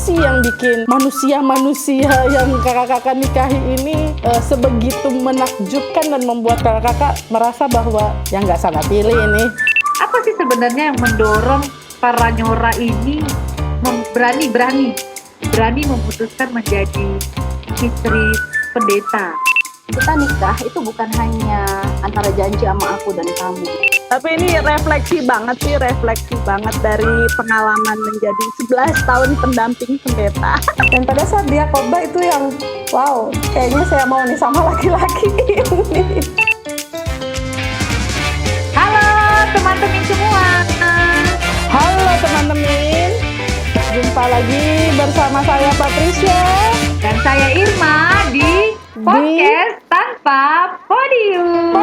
sih yang bikin manusia-manusia yang kakak-kakak nikahi ini sebegitu menakjubkan dan membuat kakak-kakak merasa bahwa ya nggak salah pilih ini? Apa sih sebenarnya yang mendorong para nyora ini berani memutuskan menjadi istri pendeta? Kita nikah itu bukan hanya antara janji sama aku dan kamu. Tapi ini refleksi banget dari pengalaman menjadi 11 tahun pendamping pendeta. Dan pada saat dia khotbah itu yang wow, kayaknya saya mau nih sama laki-laki ini. Halo teman-teman semua. Halo teman-teman, jumpa lagi bersama saya Patricia Dan saya Irma di podcast Tanpa Podium.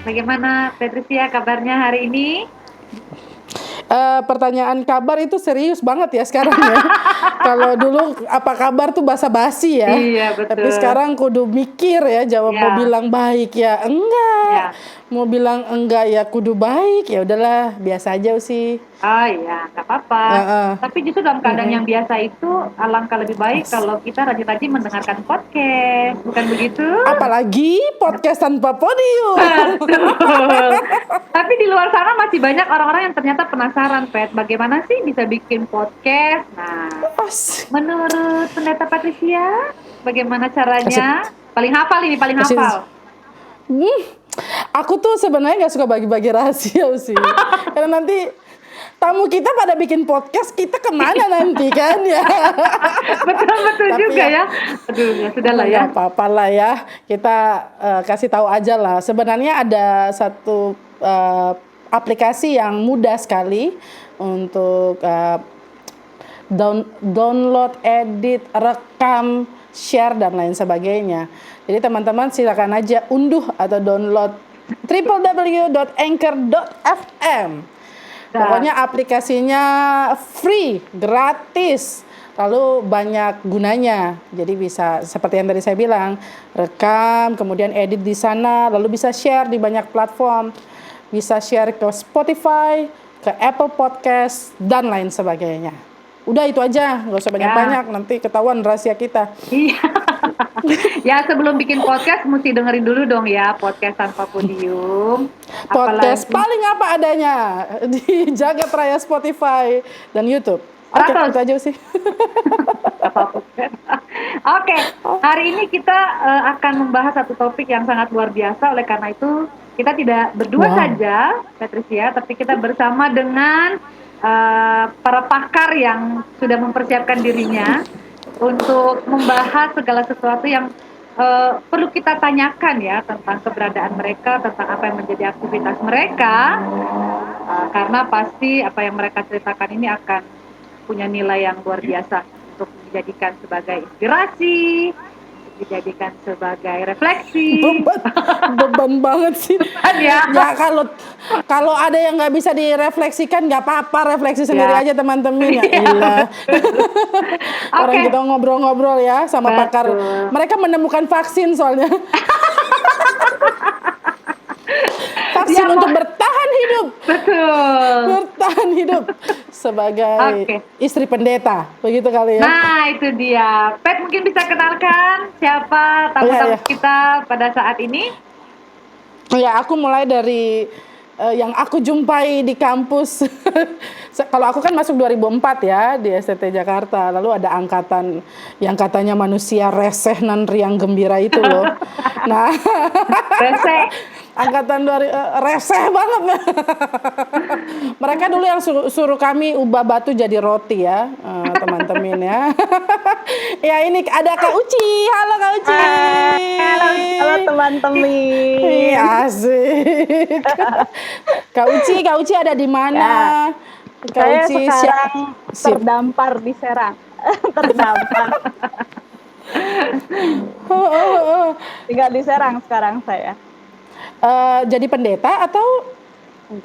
Bagaimana Patricia kabarnya hari ini? Pertanyaan kabar itu serius banget ya sekarang ya. Kalau dulu apa kabar tuh basa-basi ya. Iya, betul. Tapi sekarang kudu mikir ya, jawab Ya. mau bilang baik ya enggak. Ya. Mau bilang enggak ya kudu baik, ya udahlah biasa aja sih. Oh iya, nggak apa-apa. Tapi justru dalam keadaan yang biasa itu alangkah lebih baik kalau kita rajin-rajin mendengarkan podcast, bukan begitu? Apalagi podcast tanpa podium. Betul. Tapi di luar sana masih banyak orang-orang yang ternyata penasaran, Pet, bagaimana sih bisa bikin podcast? Nah, menurut Pendeta Patricia, bagaimana caranya? Paling hafal. Aku tuh sebenarnya nggak suka bagi-bagi rahasia sih. Karena nanti tamu kita pada bikin podcast, kita kemana nanti kan ya? Betul juga ya. Aduh, ya sudahlah ya. Nggak apa-apa lah ya. Kita kasih tahu aja lah. Sebenarnya ada satu aplikasi yang mudah sekali untuk download, edit, rekam, share dan lain sebagainya. Jadi teman-teman silakan aja unduh atau download www.anchor.fm. Pokoknya aplikasinya free, gratis, lalu banyak gunanya. Jadi bisa seperti yang tadi saya bilang, rekam, kemudian edit di sana, lalu bisa share di banyak platform. Bisa share ke Spotify, ke Apple Podcast, dan lain sebagainya. Udah itu aja, nggak usah banyak-banyak, nanti ketahuan rahasia kita. Iya. Ya sebelum bikin podcast mesti dengerin dulu dong ya podcast Tanpa Podium. Podcast paling apa adanya di Jagat Raya Spotify dan YouTube. Oke, itu aja sih. Oke, hari ini kita akan membahas satu topik yang sangat luar biasa. Oleh karena itu kita tidak berdua saja, Patricia, tapi kita bersama dengan para pakar yang sudah mempersiapkan dirinya untuk membahas segala sesuatu yang perlu kita tanyakan ya tentang keberadaan mereka, tentang apa yang menjadi aktivitas mereka, karena pasti apa yang mereka ceritakan ini akan punya nilai yang luar biasa untuk dijadikan sebagai inspirasi, dijadikan sebagai refleksi. Beban banget sih. Ya. Ya kalau ada yang nggak bisa direfleksikan nggak apa-apa, refleksi sendiri aja teman-teman ya. Orang kita ngobrol-ngobrol ya sama pakar. Mereka menemukan vaksin soalnya. Vaksin untuk bertahan hidup. Betul. Bertahan hidup sebagai istri pendeta, begitu kali ya. Nah itu dia. Pet mungkin bisa kenalkan siapa tamu-tamu kita pada saat ini? Ya, aku mulai dari yang aku jumpai di kampus. Kalau aku kan masuk 2004 ya di STT Jakarta. Lalu ada angkatan yang katanya manusia reseh nan riang gembira itu loh. Nah, reseh. Angkatan reseh banget. Mereka dulu yang suruh kami ubah batu jadi roti ya, teman-teman ya. Ya ini ada Kak Uci. Halo Kak Uci. Halo teman-teman. Asik. Kak Uci ada di mana? Kak Saya Uci sekarang terdampar di Serang. Terdampar. Tinggal di Serang sekarang saya. Jadi pendeta atau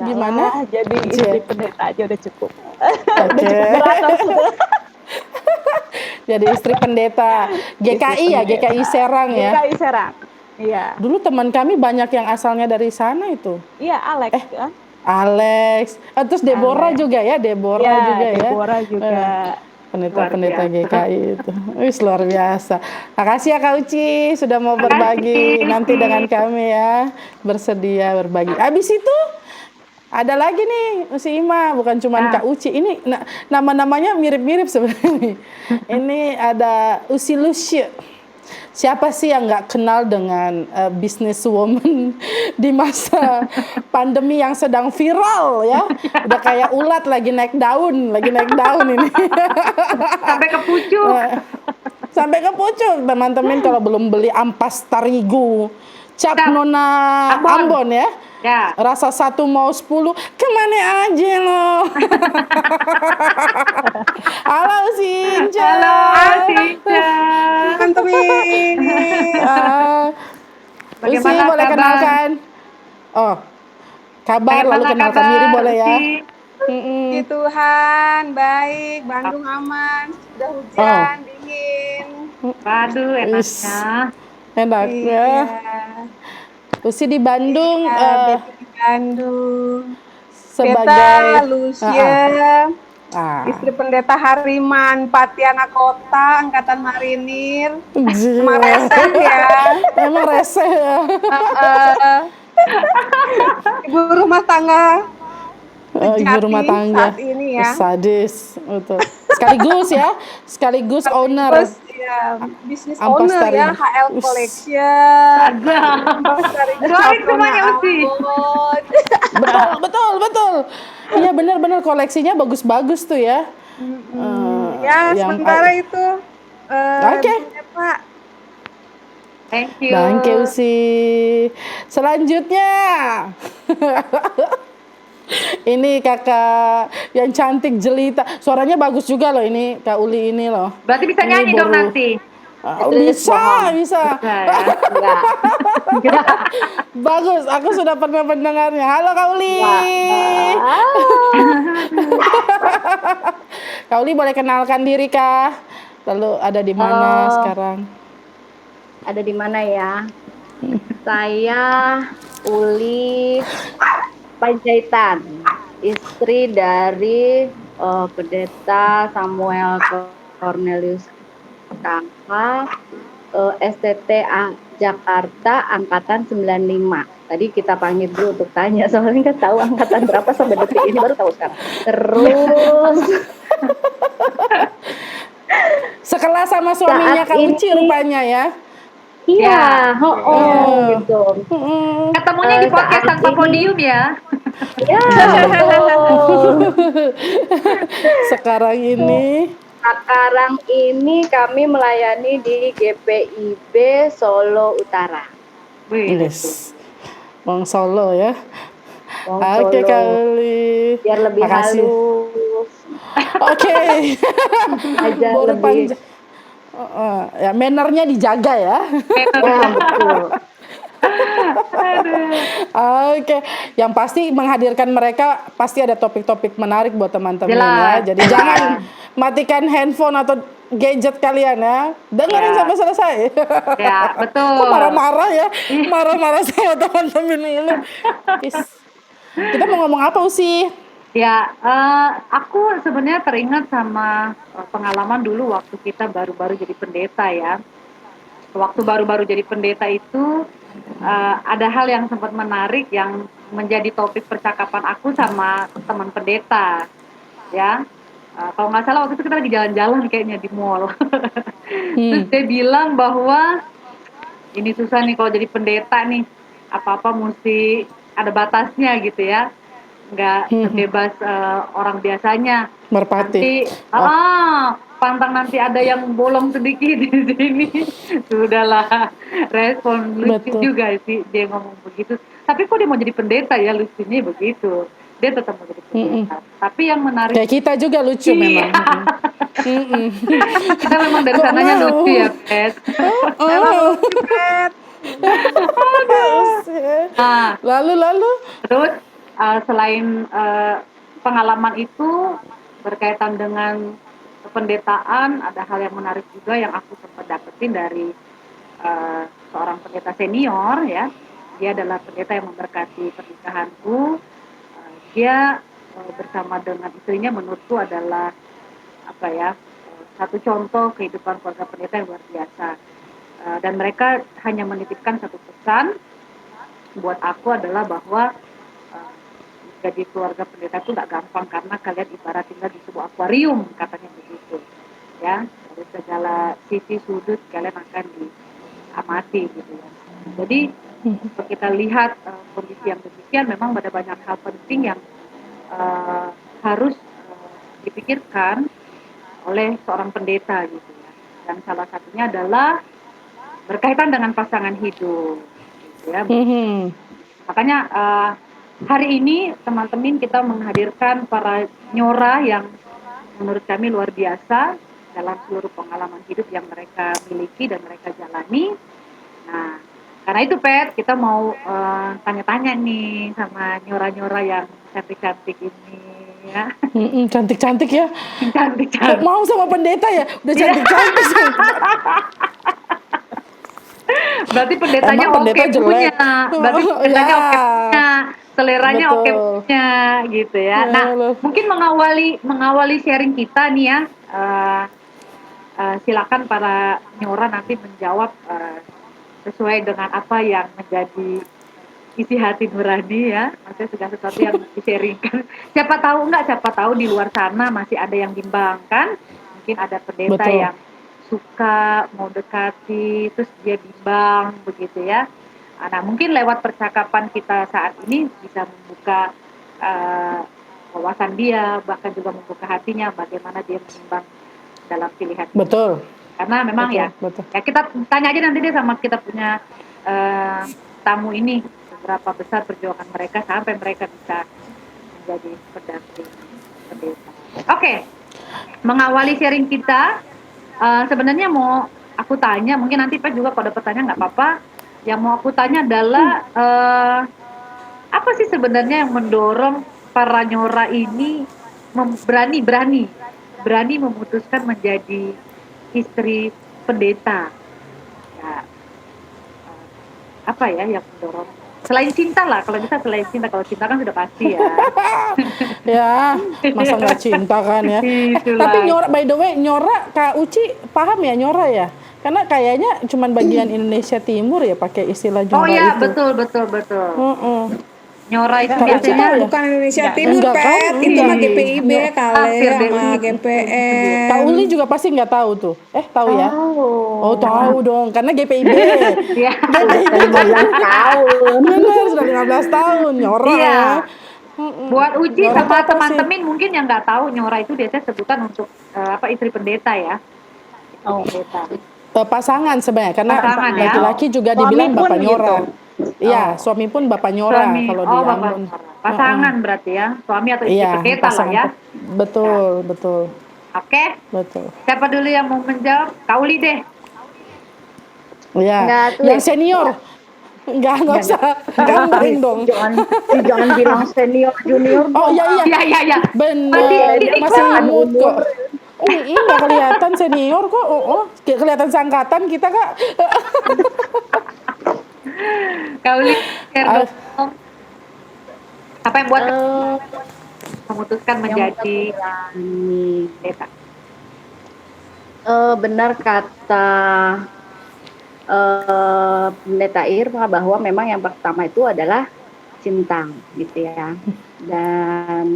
gimana? Jadi istri pendeta aja udah cukup. Jadi istri pendeta GKI ya, GKI Serang ya. GKI Serang. Iya. Dulu teman kami banyak yang asalnya dari sana itu. Iya, Alex kan. Alex. Terus Deborah juga ya, Deborah juga ya. Deborah juga. pendeta-pendeta Luar biasa. GKI itu. Wis luar biasa. Makasih ya Kak Uci sudah mau berbagi Makasih. nanti dengan kami ya, bersedia berbagi. Habis itu ada lagi nih Uci Ima, bukan cuman Nah, Kak Uci. Ini nama-namanya mirip-mirip sebenarnya. Ini ada Uci Lucy. Siapa sih yang nggak kenal dengan businesswoman di masa pandemi yang sedang viral ya? Udah kayak ulat lagi naik daun ini. sampai ke pucuk. Sampai ke pucuk, teman-teman kalau belum beli ampas tarigu cap Cap Nona Ambon ya. Ya. Rasa 1 mau 10, kemana aja lo? Halo Sinja. Halo, Sinja. Teman-teman. Usi Bagaimana boleh kabar? kenalkan. Oh, kabar lalu Bagaimana kenalkan kabar, diri boleh ya. Uci? Puji Tuhan, baik. Bandung aman. Sudah hujan, dingin. Waduh, Wis, enaknya. enaknya. Iya. Usi di Bandung Iya, Betty di Bandung. Pendeta sebagai Lucia, istri ah, pendeta Hariman, Patiana Kota, Angkatan Marinir. Emang gila. rese ya. Emang rese ya. Eh, Ibu rumah tangga Ibu rumah sejati tangga. saat ini ya. Sadis, betul. Sekaligus owner. Terus ya, bisnis Ampas owner ya, Tarigu. HL Us. Collection. Ampas Tarigu Keluarin semuanya, Saprona Uci. Ambon. Betul. Iya benar-benar koleksinya bagus-bagus tuh ya. Ya, yang sementara itu Oke. ya, Pak. Thank you. Thank you sih. Selanjutnya. Ini kakak yang cantik jelita. Suaranya bagus juga loh ini Kak Uli ini loh. Berarti bisa Ini nyanyi dong baru- nanti. bisa. Bisa ya? Enggak. Bagus, aku sudah pernah mendengarnya. Halo Kak Uli. Kak Uli boleh kenalkan diri Kak? Lalu ada di mana sekarang? Ada di mana ya? Saya Uli Panjaitan, istri dari Pendeta Samuel Cornelius Kakak, STT Jakarta Angkatan 95. Tadi kita panggil dulu untuk tanya, soalnya nggak tahu angkatan berapa sampai detik ini, baru tahu sekarang. Terus Sekelas sama suaminya Saat Kak Uci ini- rupanya ya. iya, gitu. Ketemunya di podcast Saat tanpa ini- podium ya. Ya, betul. Sekarang Sekarang ini kami melayani di GPIB Solo Utara. Wih, yes. Wong Solo ya. Wong Oke Solo. Kak Uli. Biar lebih Makasih. halus. Oke. Aja Baru lebih. panjang. Ya mannernya dijaga ya. Ya, betul. Oke, yang pasti menghadirkan mereka pasti ada topik-topik menarik buat teman-teman ya. Jelas. Jadi jangan matikan handphone atau gadget kalian ya. Dengerin Ya. sampai selesai. Ya, betul. Kok marah-marah ya? Marah-marah sama teman-teman ini. Kita mau ngomong apa sih? Ya, aku sebenarnya teringat sama pengalaman dulu waktu kita baru-baru jadi pendeta ya. Waktu baru-baru jadi pendeta itu ada hal yang sempat menarik yang menjadi topik percakapan aku sama teman pendeta, ya. Kalau nggak salah waktu itu kita lagi jalan-jalan kayaknya di mall. Terus dia bilang bahwa ini susah nih kalau jadi pendeta nih, apa-apa mesti ada batasnya gitu ya. Nggak sebebas orang biasanya. Merpati. Nanti, pantang nanti ada yang bolong sedikit di sini. Sudahlah, respon lucu Betul. juga sih dia ngomong begitu. Tapi kok dia mau jadi pendeta ya, lucunya begitu. Dia tetap mau jadi pendeta. Tapi yang menarik, Kayak kita juga lucu Iya. memang. kita memang dari Kok sananya mau? lucu ya, Pet. Nah, Lalu. terus selain pengalaman itu berkaitan dengan kependetaan, ada hal yang menarik juga yang aku sempat dapetin dari seorang pendeta senior ya. Dia adalah pendeta yang memberkati pernikahanku. Dia bersama dengan istrinya menurutku adalah apa ya, satu contoh kehidupan keluarga pendeta yang luar biasa. Dan mereka hanya menitipkan satu pesan buat aku adalah bahwa jadi keluarga pendeta itu nggak gampang karena kalian ibarat tinggal di sebuah akuarium, katanya begitu. Ya, dari segala sisi sudut kalian akan diamati gitu ya. Jadi kalau kita lihat kondisi yang demikian, memang ada banyak hal penting yang harus dipikirkan oleh seorang pendeta gitu ya. Dan salah satunya adalah berkaitan dengan pasangan hidup gitu ya. Makanya hari ini teman-teman kita menghadirkan para nyora yang menurut kami luar biasa dalam seluruh pengalaman hidup yang mereka miliki dan mereka jalani. Nah, karena itu Pet, kita mau tanya-tanya nih sama nyora-nyora yang cantik-cantik ini ya. Cantik-cantik ya. Cantik-cantik. Kok mau sama pendeta ya? Udah cantik-cantik sih. Berarti pendetanya Emang pendeta oke jelek? punya. Berarti pendetanya Ya. oke punya. Seleranya Betul. oke punya gitu ya. Nah, mungkin mengawali sharing kita nih ya. Silakan para nyora nanti menjawab sesuai dengan apa yang menjadi isi hati nurani ya. Maksudnya segala sesuatu yang di-sharingkan. Siapa tahu di luar sana masih ada yang bimbang kan? Mungkin ada pendeta Betul. yang suka mau dekati terus dia bimbang begitu ya. Nah, mungkin lewat percakapan kita saat ini bisa membuka wawasan dia, bahkan juga membuka hatinya bagaimana dia menimbang dalam pilihan. Betul. Karena memang Betul. ya kita tanya aja nanti deh sama kita punya tamu ini seberapa besar perjuangan mereka sampai mereka bisa menjadi pendamping pendeta. Oke. Mengawali sharing kita, sebenarnya mau aku tanya, mungkin nanti Pak juga kalau ada pertanyaan nggak apa-apa. Yang mau aku tanya adalah apa sih sebenarnya yang mendorong para nyora ini berani memutuskan menjadi istri pendeta? Ya, apa ya yang mendorong? Selain cinta lah, kalau bisa selain cinta. Kalau cinta kan sudah pasti ya. Ya, masa nggak cinta kan ya. Tapi nyora, by the way, nyora Kak Uci paham ya nyora ya? Karena kayaknya cuman bagian Indonesia Timur ya pakai istilah nyora itu. Oh iya, betul. Nyora itu biasanya bukan Indonesia Timur, Pet. Itu mah GPIB kali sama GPM. Kak Uli juga pasti nggak tahu tuh. Tahu ya? Oh, tahu dong. Karena GPIB. Iya. GPIB 15 tahun. Benar, sudah 15 tahun. Nyora Iya. ya. Buat Uci Nyora sama apa teman-teman mungkin yang nggak tahu, nyora itu biasanya sebutan untuk istri pendeta ya. Pendeta. Pasangan sebenarnya, karena Pasangan, ya. laki-laki juga dibilang Suami pun bapak nyora. gitu. Iya, suami pun bapak nyora kalau di bapak Ambon. nyora. Pasangan berarti ya, suami atau istri Iya, pendeta lah pasangan. ya. Betul. Oke. Betul. Siapa dulu yang mau menjawab? Kak Uli deh. Iya. Yang senior. Enggak usah. Gampang dong. Jangan bilang senior junior. Oh iya. Iya. Bener. Masih imut kok. Nggak kelihatan senior kok. Kelihatan seangkatan kita, Kak. Kak Uli, share dong. Apa yang buat memutuskan menjadi pendeta? Benar kata pendeta Irma bahwa memang yang pertama itu adalah cinta gitu ya. Dan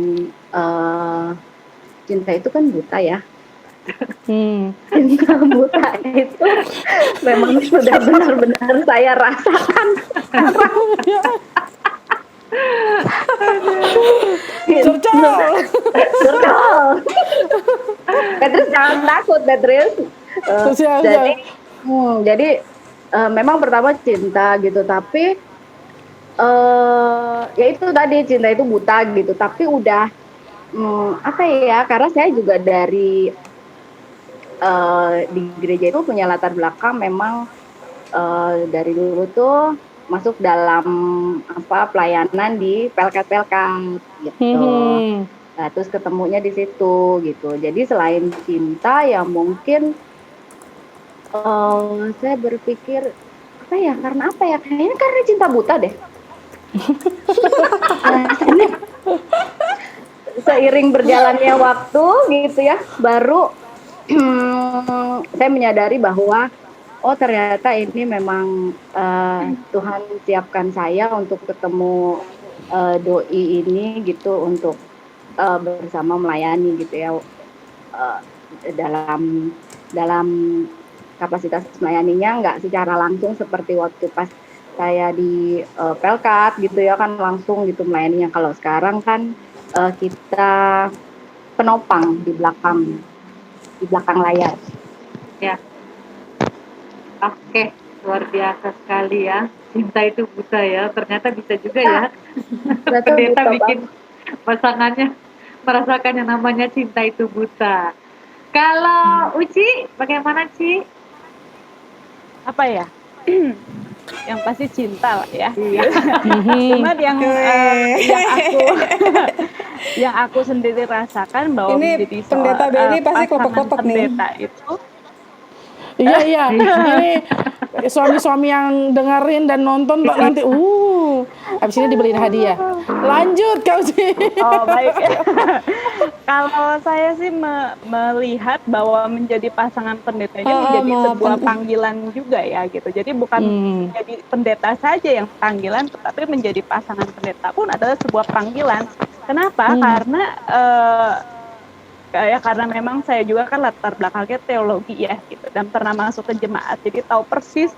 cinta itu kan buta ya. Cinta buta itu memang sudah benar-benar saya rasakan sekarang. Curcol. Petrus jangan takut, Petrus. Jadi memang pertama cinta gitu, tapi ya itu tadi cinta itu buta gitu, tapi udah apa ya, karena saya juga dari di gereja itu punya latar belakang memang dari dulu tuh masuk dalam pelayanan di pelkat-pelkat gitu. Nah, terus ketemunya di situ gitu. Jadi selain cinta ya mungkin saya berpikir karena apa ya? Kayaknya karena cinta buta deh. Seiring berjalannya waktu gitu ya, baru saya menyadari bahwa oh ternyata ini memang Tuhan siapkan saya untuk ketemu doi ini gitu, untuk bersama melayani gitu ya, dalam dalam kapasitas melayaninya nggak secara langsung seperti waktu pas saya di Pelkat gitu ya, kan langsung gitu melayaninya. Kalau sekarang kan kita penopang di belakang layar. Ya, oke, luar biasa sekali ya. Cinta itu buta ya, ternyata bisa juga ya. Betul, Pendeta betul, bikin pasangannya merasakan yang namanya cinta itu buta. Kalau Uci, bagaimana Ci? Apa ya? Yang pasti cinta lah ya. Iya. Cuma yang aku yang aku sendiri rasakan bahwa Ini menjadi pendeta Benny pasti pasangan kelopak-kelopak nih. pendeta itu Iya. Ini suami-suami yang dengerin dan nonton nanti habis ini dibeliin hadiah. Lanjut Kak Uci. oh baik. Kalau saya sih melihat bahwa menjadi pasangan pendeta ini menjadi sebuah panggilan juga ya gitu. Jadi bukan menjadi pendeta saja yang panggilan, tetapi menjadi pasangan pendeta pun adalah sebuah panggilan. Kenapa? Karena memang saya juga kan latar belakangnya teologi ya gitu, dan pernah masuk ke jemaat, jadi tahu persis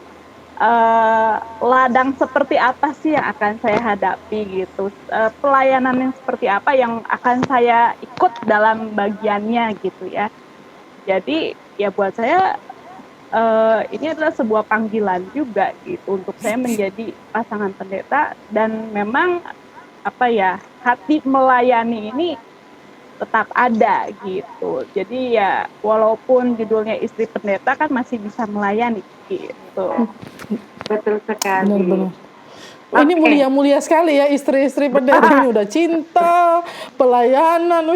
ladang seperti apa sih yang akan saya hadapi gitu, pelayanan yang seperti apa yang akan saya ikut dalam bagiannya gitu ya. Jadi ya buat saya ini adalah sebuah panggilan juga gitu untuk saya menjadi pasangan pendeta, dan memang hati melayani ini tetap ada gitu. Jadi ya walaupun judulnya istri pendeta kan masih bisa melayani gitu. Betul sekali. Benar. Ini mulia-mulia sekali ya istri-istri pendeta ini, udah cinta, pelayanan,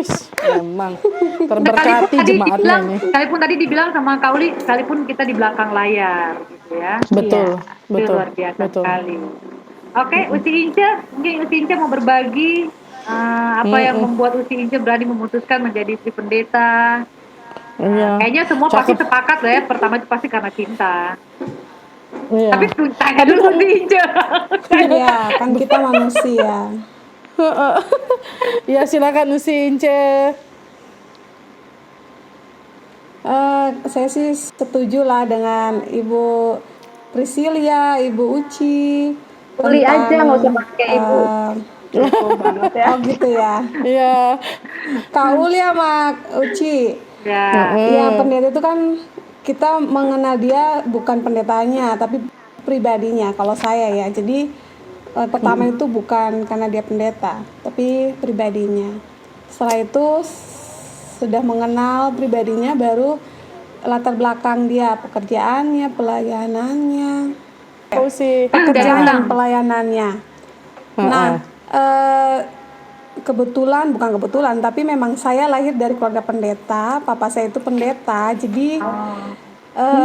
memang terberkati jemaatnya ini. Sekalipun tadi dibilang sama Kak Uli, sekalipun kita di belakang layar gitu ya. Betul. Itu luar biasa sekali. Oke, Uci Ince, mungkin Uci Ince mau berbagi apa yang membuat Uci Ince berani memutuskan menjadi istri pendeta. Kayaknya semua pasti sepakat lah ya, pertama itu pasti karena cinta. Tapi tanya dulu Uci Ince. Iya, kan kita manusia. Ya silakan Uci Ince. Saya sih setuju lah dengan Ibu Priscilia, Ibu Uci. Uli aja, nggak usah pakai Ibu. Oh gitu ya. Iya. Kak Uli sama Uci. Ya pendeta itu kan kita mengenal dia bukan pendetanya tapi pribadinya. Kalau saya ya, jadi pertama itu bukan karena dia pendeta tapi pribadinya. Setelah itu sudah mengenal pribadinya, baru latar belakang dia, pekerjaannya, pelayanannya, pekerjaan dan pelayanannya. Nah, bukan kebetulan, tapi memang saya lahir dari keluarga pendeta. Papa saya itu pendeta, jadi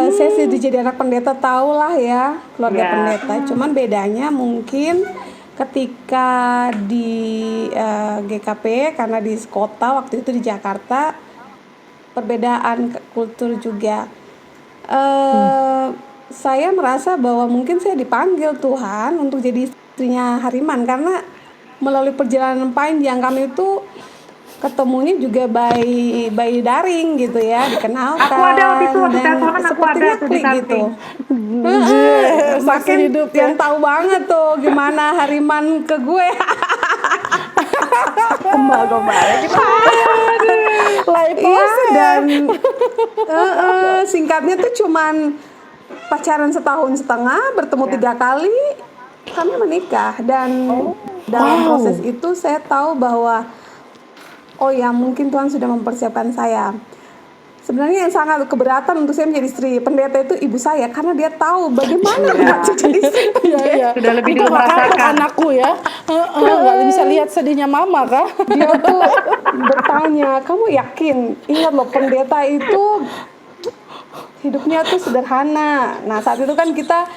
saya sudah jadi anak pendeta, tahulah ya keluarga pendeta. Cuman bedanya mungkin ketika di GKP, karena di kota waktu itu di Jakarta, perbedaan kultur juga. Saya merasa bahwa mungkin saya dipanggil Tuhan untuk jadi istrinya Hariman, karena melalui perjalanan panjang kami itu ketemunya juga by daring gitu ya, dikenalkan. Aku ada waktu itu waktu dan teleponan, aku ada tuh di gitu. Makin hidup ya. Yang tahu banget tuh gimana Hariman ke gue. Gombal gitu. Iya, dan singkatnya tuh cuman pacaran 1,5 tahun, bertemu 3 kali, kami menikah. Dan dalam proses itu saya tahu bahwa mungkin Tuhan sudah mempersiapkan saya. Sebenarnya yang sangat keberatan untuk saya menjadi istri pendeta itu ibu saya, karena dia tahu bagaimana jadi istri pendeta. Sudah lebih dulu merasakan anakku ya. Nggak bisa lihat sedihnya mama kah? Dia tuh bertanya, kamu yakin? Ingat loh, pendeta itu hidupnya tuh sederhana. Nah saat itu kan kita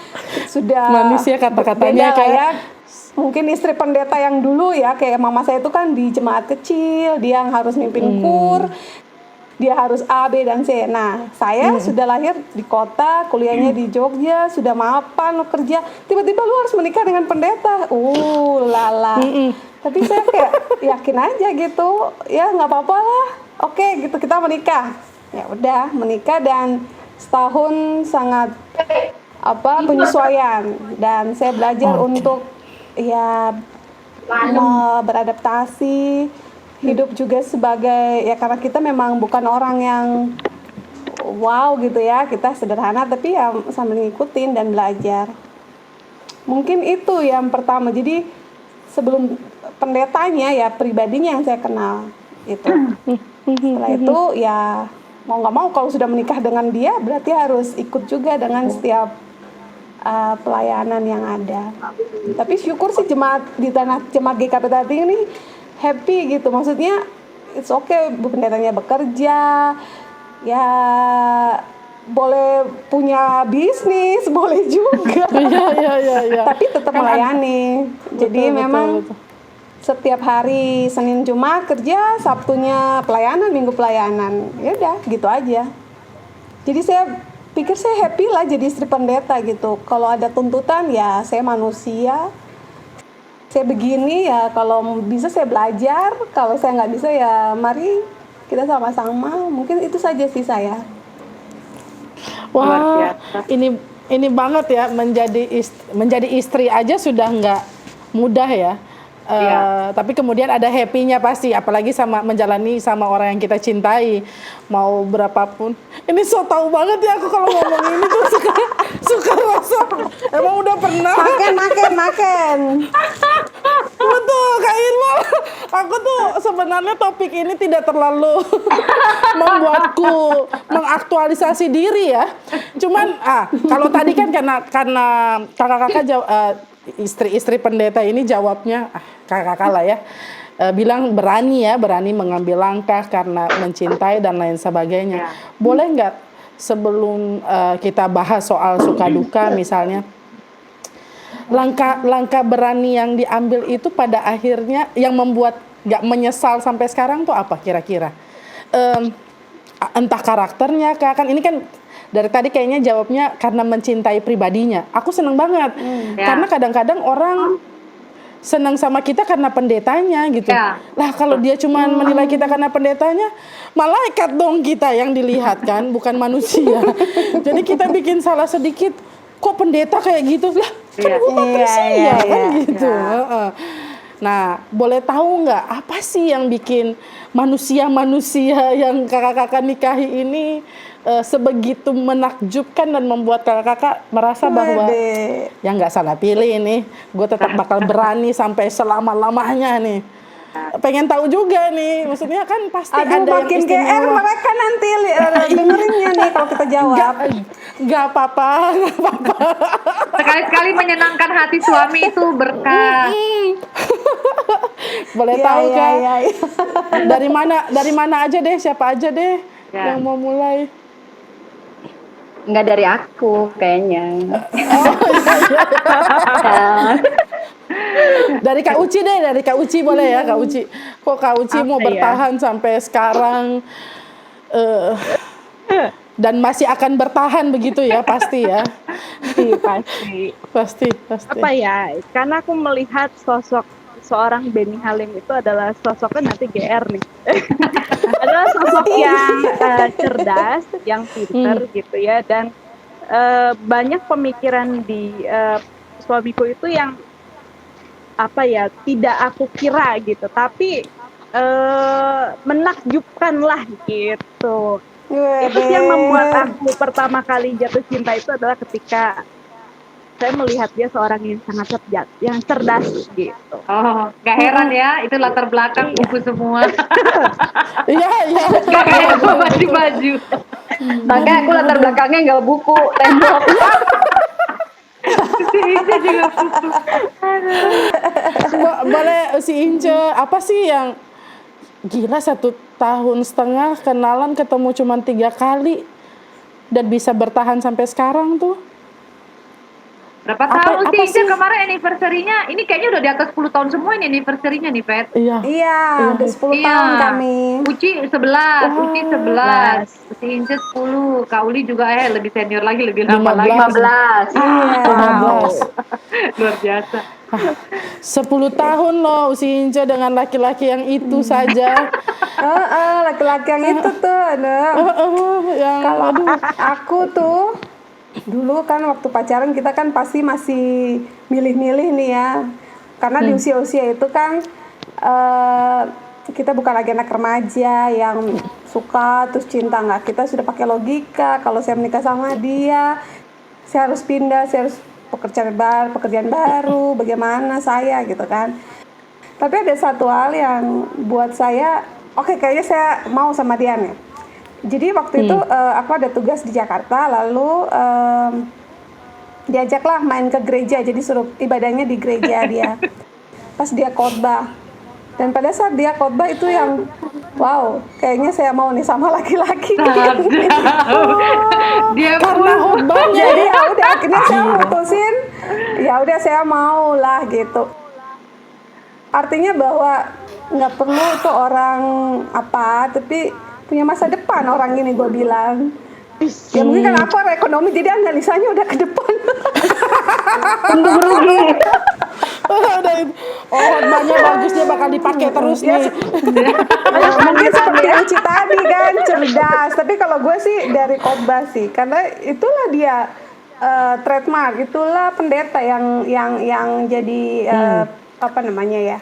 sudah manusia kata-katanya beda kayak mungkin istri pendeta yang dulu ya, kayak mama saya itu kan di jemaat kecil, dia yang harus mimpin kur. dia harus A, B, dan C. Nah, saya sudah lahir di kota, kuliahnya di Jogja, sudah mapan, kerja. Tiba-tiba lu harus menikah dengan pendeta. Lala. Tapi saya kayak yakin aja gitu. Ya nggak apa-apa lah. Oke, gitu kita menikah. Ya udah, menikah dan setahun sangat penyesuaian. Dan saya belajar untuk ya beradaptasi, hidup juga sebagai, ya karena kita memang bukan orang yang wow gitu ya, kita sederhana tapi ya sambil ngikutin dan belajar. Mungkin itu yang pertama. Jadi sebelum pendetanya ya pribadinya yang saya kenal itu. Setelah itu ya mau nggak mau kalau sudah menikah dengan dia berarti harus ikut juga dengan setiap pelayanan yang ada. Tapi syukur sih jemaat GKP Tati ini happy gitu. Maksudnya it's okay Bu pendetanya bekerja, ya boleh punya bisnis, boleh juga. Iya. Tapi tetap melayani. Jadi memang setiap hari Senin Jumat kerja, Sabtunya pelayanan, Minggu pelayanan. Ya udah, gitu aja. Jadi saya pikir saya happy lah jadi istri pendeta gitu. Kalau ada tuntutan ya saya manusia. Saya begini ya, kalau bisa saya belajar, kalau saya nggak bisa ya mari kita sama-sama. Mungkin itu saja sih saya. Wah, ini banget ya, menjadi istri aja sudah nggak mudah ya. Tapi kemudian ada happy-nya pasti, apalagi menjalani sama orang yang kita cintai, mau berapapun. Ini so tau banget ya aku kalau ngomong ini tuh suka rasa. Emang udah pernah? Makan. Betul, Kak Irma. Aku tuh sebenarnya topik ini tidak terlalu membuatku mengaktualisasi diri ya. Cuman kalau tadi kan karena kakak-kakak istri-istri pendeta ini jawabnya kakak-kakak lah ya, bilang berani mengambil langkah karena mencintai dan lain sebagainya. Boleh nggak sebelum kita bahas soal suka duka misalnya, langkah berani yang diambil itu pada akhirnya yang membuat nggak menyesal sampai sekarang tuh apa kira-kira? Entah karakternya kak, kan ini kan dari tadi kayaknya jawabnya karena mencintai pribadinya. Aku seneng banget karena kadang-kadang orang senang sama kita karena pendetanya gitu. Lah kalau dia cuma menilai kita karena pendetanya, malaikat dong kita yang dilihat kan, bukan manusia. Jadi kita bikin salah sedikit, kok pendeta kayak gitu lah, kan gue manusia kan gitu. Nah, boleh tahu nggak apa sih yang bikin manusia-manusia yang kakak-kakak nikahi ini sebegitu menakjubkan dan membuat kakak-kakak merasa bahwa ya nggak salah pilih ini, gue tetap bakal berani sampai selama-lamanya nih. Pengen tahu juga nih, maksudnya kan pasti ada yang istimewa. GR mereka nanti dengerinnya nih kalau kita jawab. Nggak apa-apa. Sekali-sekali menyenangkan hati suami itu berkah. Boleh tahu kan? Dari mana aja deh, siapa aja deh yang mau mulai? Nggak dari aku kayaknya. Dari Kak Uci deh, dari Kak Uci boleh ya Kak Uci. Kok Kak Uci mau bertahan sampai sekarang dan masih akan bertahan begitu ya pasti ya. Pasti. Apa ya? Karena aku melihat sosok seorang Benny Halim itu adalah sosoknya nanti GR nih. Adalah sosok yang cerdas, yang pintar gitu ya, dan banyak pemikiran di suamiku itu yang apa ya, tidak aku kira gitu, tapi menakjubkan lah gitu. Itu yang membuat aku pertama kali jatuh cinta itu adalah ketika saya melihat dia seorang yang sangat cerdas gitu. Oh, gak heran ya, itu latar belakang buku semua. Iya. Gak kayak gue baju-baju. Makanya aku latar belakangnya nggak buku, tembok. Si Ince juga buku. Boleh si Ince, apa sih yang gila 1,5 tahun kenalan ketemu cuma 3 kali dan bisa bertahan sampai sekarang tuh? Berapa Apa- tahun apa sih Ince sih? kemarin anniversary-nya? Ini kayaknya udah di atas 10 tahun semua ini anniversary-nya nih, Pet. Iya. Iya, udah 10 tahun kami. Uci 11, Uci 11, 11. si Ince 10, Kak Uli juga lebih senior lagi, lebih lama lagi. 15. 15. Iya. 15. Luar biasa. 10 tahun loh si Ince dengan laki-laki yang itu saja. Laki-laki yang itu tuh, aduh. Yang Kalau aku tuh dulu kan waktu pacaran kita kan pasti masih milih-milih nih ya. Karena di usia-usia itu kan kita bukan lagi anak remaja yang suka terus cinta, nggak. Kita sudah pakai logika. Kalau saya menikah sama dia, saya harus pindah, saya harus pekerjaan baru, bagaimana saya gitu kan. Tapi ada satu hal yang buat saya, oke, kayaknya saya mau sama dia nih. Jadi waktu itu aku ada tugas di Jakarta, lalu diajaklah main ke gereja, jadi suruh ibadahnya di gereja dia. Pas dia khotbah, dan pada saat dia khotbah itu yang wow, kayaknya saya mau nih sama laki-laki. Dia karena khotbahnya. Jadi ya udah akhirnya saya mutusin, ya udah saya mau lah gitu. Artinya bahwa nggak perlu tuh orang apa, tapi punya masa depan orang ini, gue bilang. Ya mungkin kan aku orang ekonomi, jadi analisanya udah ke depan. Khotbahnya bagus, dia bakal dipakai terus nih. Mungkin seperti Uci tadi kan, cerdas. Tapi kalau gue sih dari khotbah sih, karena itulah dia trademark, itulah pendeta yang jadi apa namanya ya,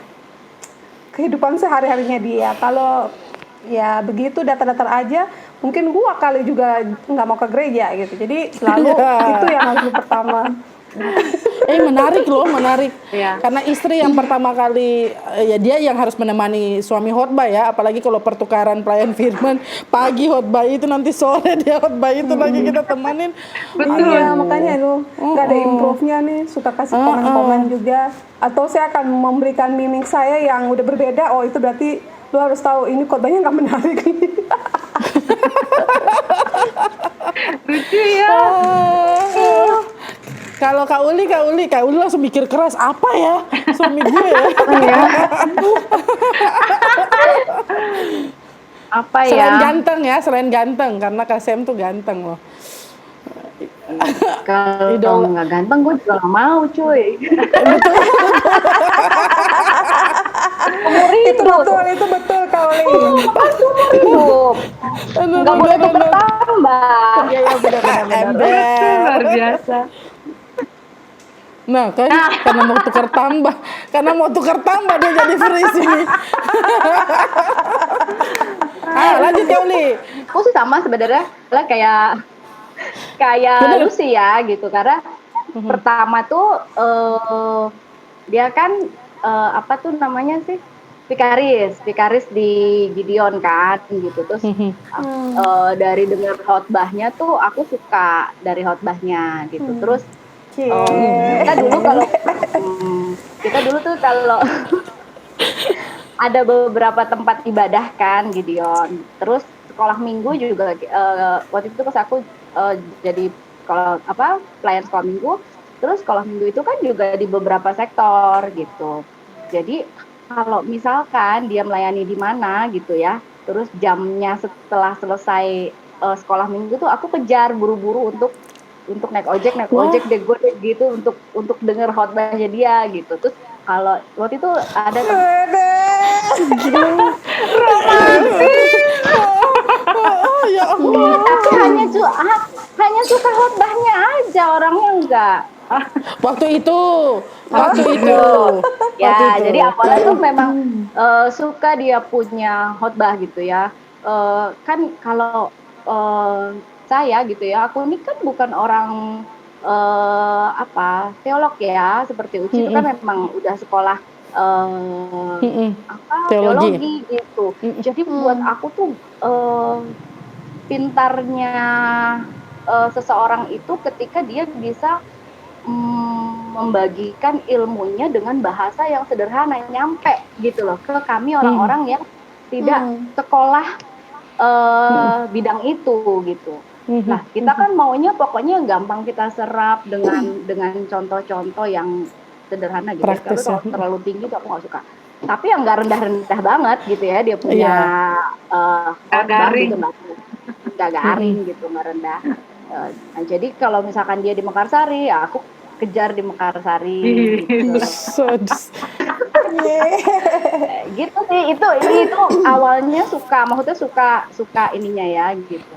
kehidupan sehari-harinya dia. Kalau ya begitu datar-datar aja, mungkin gua kali juga nggak mau ke gereja gitu. Jadi selalu itu yang harus pertama. Menarik loh, menarik. Iya. Karena istri yang pertama kali, ya dia yang harus menemani suami khotbah ya. Apalagi kalau pertukaran pelayan firman, pagi khotbah itu, nanti sore dia khotbah itu lagi kita temanin. Iya, makanya lu nggak ada improve-nya nih, suka kasih komen-komen juga. Atau saya akan memberikan mimik saya yang udah berbeda. Oh itu berarti lu harus tahu ini khotbahnya nggak menarik. lucu ya. Kalau Kak Uli langsung mikir keras, apa ya suami gue ya? Apa Selain ya? ganteng ya, selain ganteng, karena Kak Sam tuh ganteng loh. Kalau nggak ganteng gue juga nggak mau, cuy. itu betul Kauli. Hidup. Nggak boleh bertambah. Iya, benar-benar. Ember. Luar biasa. Nah kan, karena mau tukar tambah dia jadi free sini. Lanjut Kak Uli. Aku sih sama sebenarnya, lah kayak Lucy ya gitu, karena pertama tuh dia kan apa tuh namanya sih, Vikaris di Gideon kan gitu. Terus dari dengar khotbahnya tuh aku suka dari khotbahnya gitu. Terus kita dulu tuh kalau ada beberapa tempat ibadah kan Gideon. Terus sekolah minggu juga waktu itu pas aku jadi kalau pelayan sekolah minggu. Terus sekolah minggu itu kan juga di beberapa sektor gitu. Jadi kalau misalkan dia melayani di mana gitu ya, terus jamnya setelah selesai sekolah minggu tuh aku kejar buru-buru untuk naik ojek deh gue gitu untuk denger khotbahnya dia gitu. Terus kalau waktu itu ada Ya Allah. tapi hanya suka khotbahnya aja, orangnya enggak. Waktu itu. Ya, jadi awalnya tuh memang suka dia punya khotbah gitu ya. Kan kalau saya gitu ya, aku ini kan bukan orang teolog ya, seperti Uci itu kan memang udah sekolah teologi gitu. Jadi buat aku tuh pintarnya seseorang itu ketika dia bisa membagikan ilmunya dengan bahasa yang sederhana, yang nyampe gitu loh ke kami orang-orang yang tidak sekolah bidang itu gitu. Nah, kita kan maunya pokoknya gampang kita serap dengan contoh-contoh yang sederhana gitu. Praktis Kalau ya. terlalu tinggi tuh aku nggak suka. Tapi yang nggak rendah-rendah banget gitu ya, dia punya khotbah gitu, nggak garing gitu, nggak rendah. Nah, jadi kalau misalkan dia di Mekarsari, ya aku kejar di Mekarsari. Gitu. Gitu sih, itu awalnya maksudnya suka ininya ya gitu.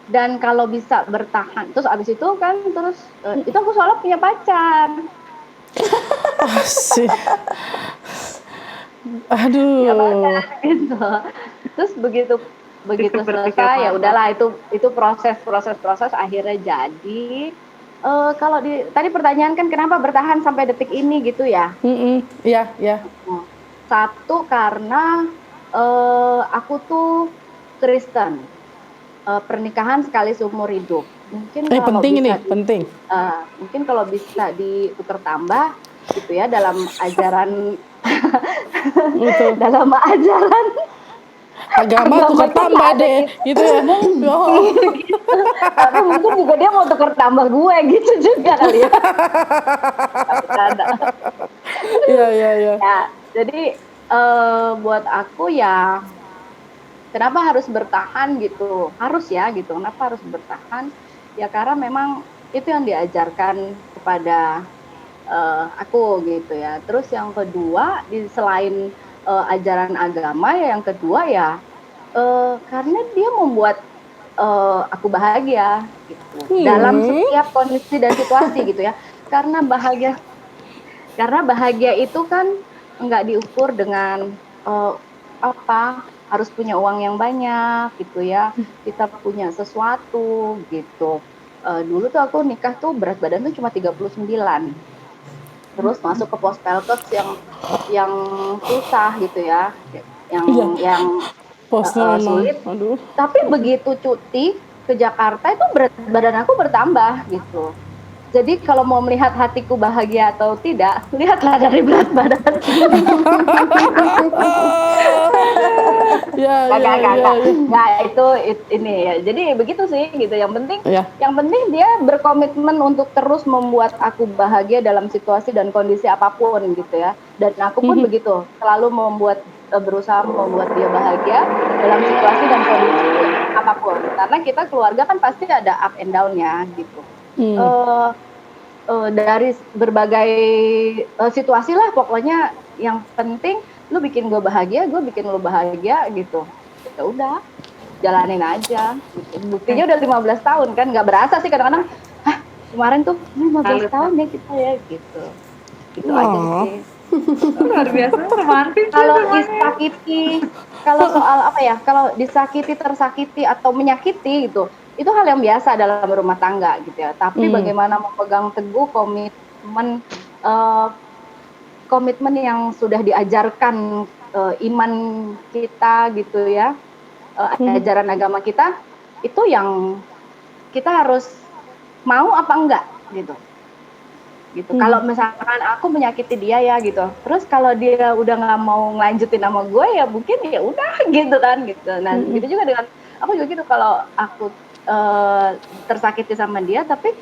Dan kalau bisa bertahan, terus abis itu kan itu aku soalnya punya pacar. Asik. Aduh. Ya, gitu. Terus begitu selesai ya udahlah, itu proses akhirnya jadi. Kalau tadi pertanyaan kan kenapa bertahan sampai detik ini gitu ya? Iya. Satu karena aku tuh Kristen. Pernikahan sekali seumur hidup. Mungkin kalau penting bisa penting. Mungkin kalau bisa ditukar tambah gitu ya dalam ajaran dalam ajaran agama tukar tambah deh gitu ya. Karena mungkin juga dia mau tukar tambah gue gitu juga kali ya. Iya. Ya, jadi buat aku ya kenapa harus bertahan gitu? Harus ya gitu. Kenapa harus bertahan? Ya karena memang itu yang diajarkan kepada aku gitu ya. Terus yang kedua, selain ajaran agama ya, yang kedua ya karena dia membuat aku bahagia gitu. Dalam setiap kondisi dan situasi gitu ya. Karena bahagia itu kan nggak diukur dengan harus punya uang yang banyak gitu ya, kita punya sesuatu gitu. Dulu tuh aku nikah tuh berat badan tuh cuma 39, terus masuk ke pospelkes yang susah gitu ya, yang sulit. Tapi begitu cuti ke Jakarta itu berat badan aku bertambah gitu. Jadi kalau mau melihat hatiku bahagia atau tidak, lihatlah dari berat badan. Nggak, itu ini ya. Jadi begitu sih gitu. Yang penting dia berkomitmen untuk terus membuat aku bahagia dalam situasi dan kondisi apapun gitu ya. Dan aku pun begitu, selalu berusaha membuat dia bahagia dalam situasi dan kondisi apapun. Karena kita keluarga kan pasti ada up and down-nya gitu. Dari berbagai situasi lah pokoknya, yang penting lu bikin gue bahagia, gue bikin lu bahagia gitu. Ya udah, jalanin aja gitu. Buktinya udah 15 tahun kan, nggak berasa sih kadang-kadang. Kemarin tuh 15 tahun ya kita ya gitu. Gitu aja sih. Luar biasa romantis. Kalau disakiti, kalau soal kalau disakiti, tersakiti atau menyakiti gitu, itu hal yang biasa dalam rumah tangga gitu ya. Tapi bagaimana memegang teguh komitmen yang sudah diajarkan iman kita gitu ya, ajaran agama kita, itu yang kita harus mau apa enggak gitu. Kalau misalkan aku menyakiti dia ya gitu, terus kalau dia udah nggak mau ngelanjutin sama gue ya mungkin ya udah gitu kan gitu. Nah gitu juga dengan aku juga gitu, kalau aku tersakiti sama dia tapi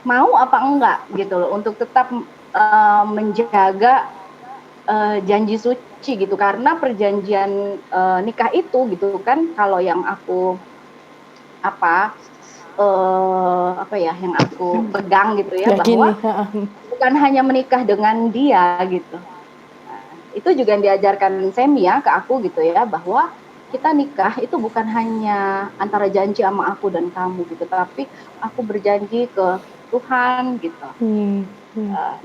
mau apa enggak gitu loh, untuk tetap menjaga janji suci gitu. Karena perjanjian nikah itu gitu kan, kalau yang aku yang aku pegang gitu ya, bahwa bukan hanya menikah dengan dia gitu. Nah, itu juga yang diajarkan Semi ya ke aku gitu ya, bahwa kita nikah itu bukan hanya antara janji sama aku dan kamu gitu, tapi aku berjanji ke Tuhan gitu.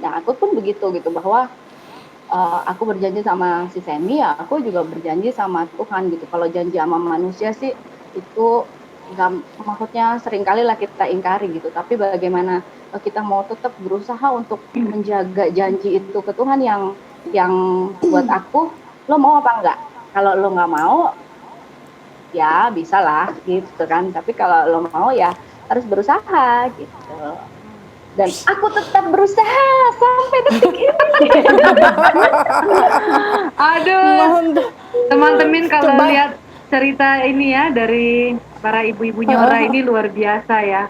Nah aku pun begitu gitu, bahwa aku berjanji sama si Semi ya, aku juga berjanji sama Tuhan gitu. Kalau janji sama manusia sih itu nggak, maksudnya seringkali lah kita ingkari gitu, tapi bagaimana kita mau tetap berusaha untuk menjaga janji itu ke Tuhan yang buat aku, lo mau apa enggak? Kalau lo nggak mau ya bisa lah gitu kan, tapi kalau lo mau ya harus berusaha gitu. Dan aku tetap berusaha sampai detik ini. Aduh, teman-teman kalau lihat cerita ini ya dari para ibu-ibu nyora ini luar biasa ya.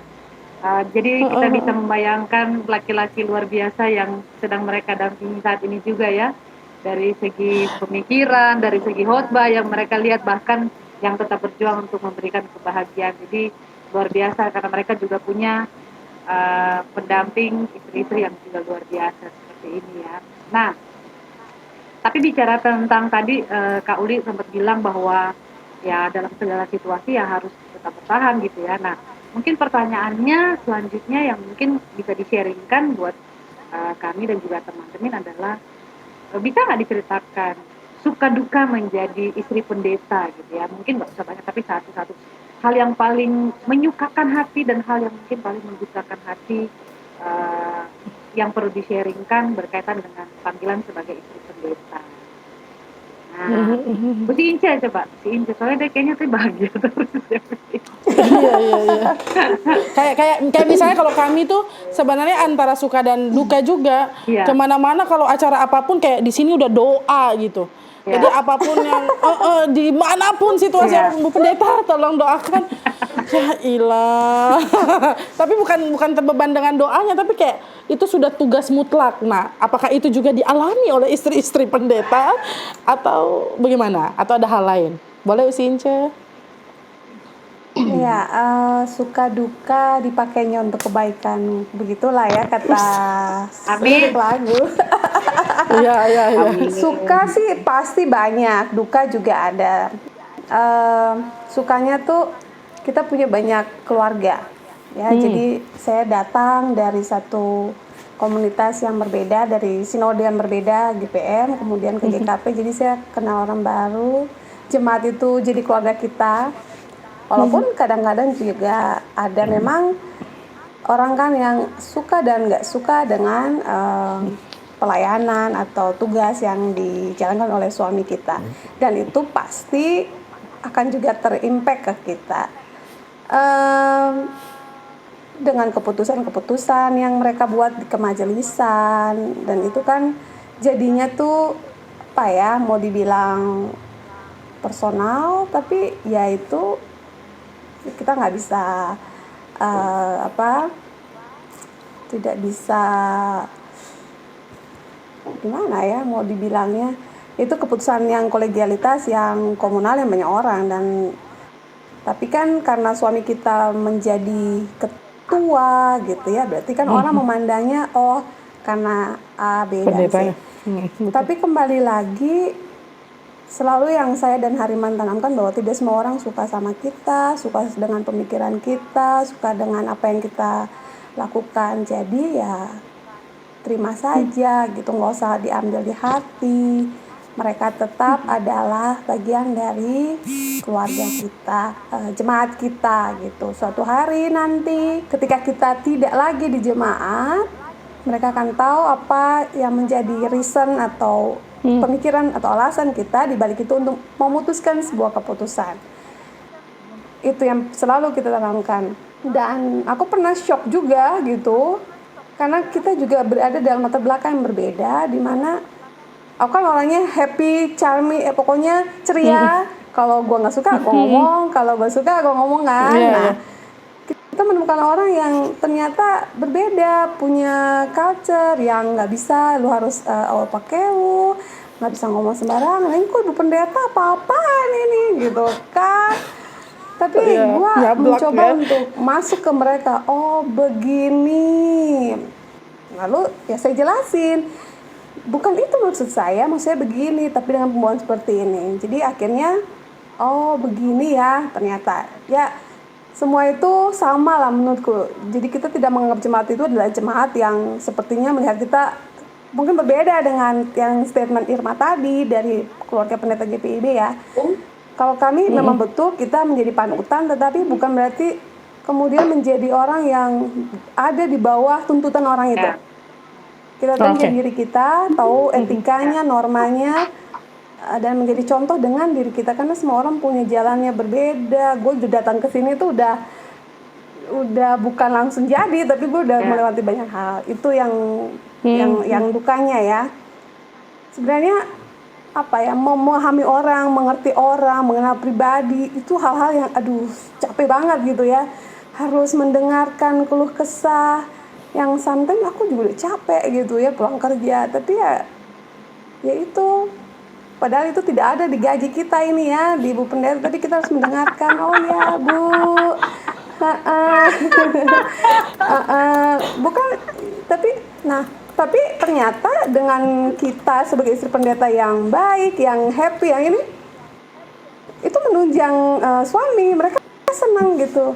Jadi kita bisa membayangkan laki-laki luar biasa yang sedang mereka dampingi saat ini juga ya. Dari segi pemikiran, dari segi khotbah yang mereka lihat, bahkan yang tetap berjuang untuk memberikan kebahagiaan. Jadi luar biasa karena mereka juga punya pendamping istri-istri yang juga luar biasa seperti ini ya. Nah, tapi bicara tentang tadi Kak Uli sempat bilang bahwa ya dalam segala situasi ya harus tetap bertahan gitu ya. Nah, mungkin pertanyaannya selanjutnya yang mungkin bisa di-sharingkan buat kami dan juga teman-teman adalah bisa nggak diceritakan suka duka menjadi istri pendeta gitu ya? Mungkin nggak usah banyak tapi satu-satu hal yang paling menyukakan hati dan hal yang mungkin paling mendukakan hati yang perlu di-sharingkan berkaitan dengan panggilan sebagai istri pendeta. Nah, si Ince coba, si Ince soalnya dia kayaknya tuh bahagia terus ya. Iya. Kayak misalnya kalau kami tuh sebenarnya antara suka dan duka juga. Iya. Kemana-mana kalau acara apapun kayak di sini udah doa gitu. Iya. Jadi apapun yang dimanapun situasi Iya. Bu Pendeta tolong doakan. Ya ilah. Tapi bukan terbeban dengan doanya, tapi kayak itu sudah tugas mutlak. Nah, apakah itu juga dialami oleh istri-istri pendeta atau bagaimana? Atau ada hal lain? Boleh si Ince? Ya, suka duka dipakainya untuk kebaikan. Begitulah ya kata Amin. lagu. Iya. Suka sih pasti banyak, duka juga ada. Sukanya tuh kita punya banyak keluarga. Ya, jadi saya datang dari satu komunitas yang berbeda, dari sinode yang berbeda, GPM, kemudian ke GKP. Jadi saya kenal orang baru. Jemaat itu jadi keluarga kita. Walaupun kadang-kadang juga ada memang orang kan yang suka dan nggak suka dengan pelayanan atau tugas yang dijalankan oleh suami kita, dan itu pasti akan juga terimpact ke kita dengan keputusan-keputusan yang mereka buat di kemajelisan, dan itu kan jadinya tuh apa ya, mau dibilang personal, tapi ya itu kita nggak bisa tidak bisa gimana ya mau dibilangnya, itu keputusan yang kolegialitas yang komunal yang banyak orang. Dan tapi kan karena suami kita menjadi ketua gitu ya, berarti kan orang memandangnya oh karena A B dan C. Tapi kembali lagi, selalu yang saya dan Hariman tanamkan bahwa tidak semua orang suka sama kita, suka dengan pemikiran kita, suka dengan apa yang kita lakukan. Jadi ya terima saja gitu, nggak usah diambil di hati. Mereka tetap adalah bagian dari keluarga kita, jemaat kita gitu. Suatu hari nanti ketika kita tidak lagi di jemaat, mereka akan tahu apa yang menjadi reason atau pemikiran atau alasan kita di balik itu untuk memutuskan sebuah keputusan. Itu yang selalu kita tanamkan. Dan aku pernah shock juga gitu, karena kita juga berada dalam latar belakang yang berbeda, di mana aku kan orangnya happy, charming, pokoknya ceria. Kalau gue nggak suka, gue ngomong. Kalau gue suka, gue ngomong kan. Nah, kita menemukan orang yang ternyata berbeda, punya culture yang nggak bisa, lu harus pakeu, nggak bisa ngomong sembarangan. Ini kok ibu pendeta apa-apaan ini gitu kan. Tapi gue mencoba untuk masuk ke mereka. Oh begini. Lalu ya saya jelasin, bukan itu maksud saya begini, tapi dengan pembawaan seperti ini. Jadi akhirnya oh begini ya, ternyata ya semua itu sama lah menurutku. Jadi kita tidak menganggap jemaat itu adalah jemaat yang sepertinya melihat kita mungkin berbeda dengan yang statement Irma tadi dari keluarga pendeta GPIB ya. Kalau kami memang betul kita menjadi panutan, tetapi bukan berarti kemudian menjadi orang yang ada di bawah tuntutan orang itu. Kita tahu diri kita, tahu etikanya, normanya, dan menjadi contoh dengan diri kita, karena semua orang punya jalannya berbeda. Gue udah datang ke sini tuh udah bukan langsung jadi, tapi gue udah melewati banyak hal. Itu yang dukanya ya. Sebenarnya apa ya, memahami orang, mengerti orang, mengenal pribadi, itu hal-hal yang aduh capek banget gitu ya. Harus mendengarkan keluh kesah yang sometimes aku juga udah capek gitu ya pulang kerja, tapi ya itu padahal itu tidak ada di gaji kita ini ya di Ibu Pendeta, tapi kita harus mendengarkan. Oh ya Bu, bukan, tapi ternyata dengan kita sebagai istri pendeta yang baik, yang happy, yang ini, itu menunjang suami, mereka senang gitu,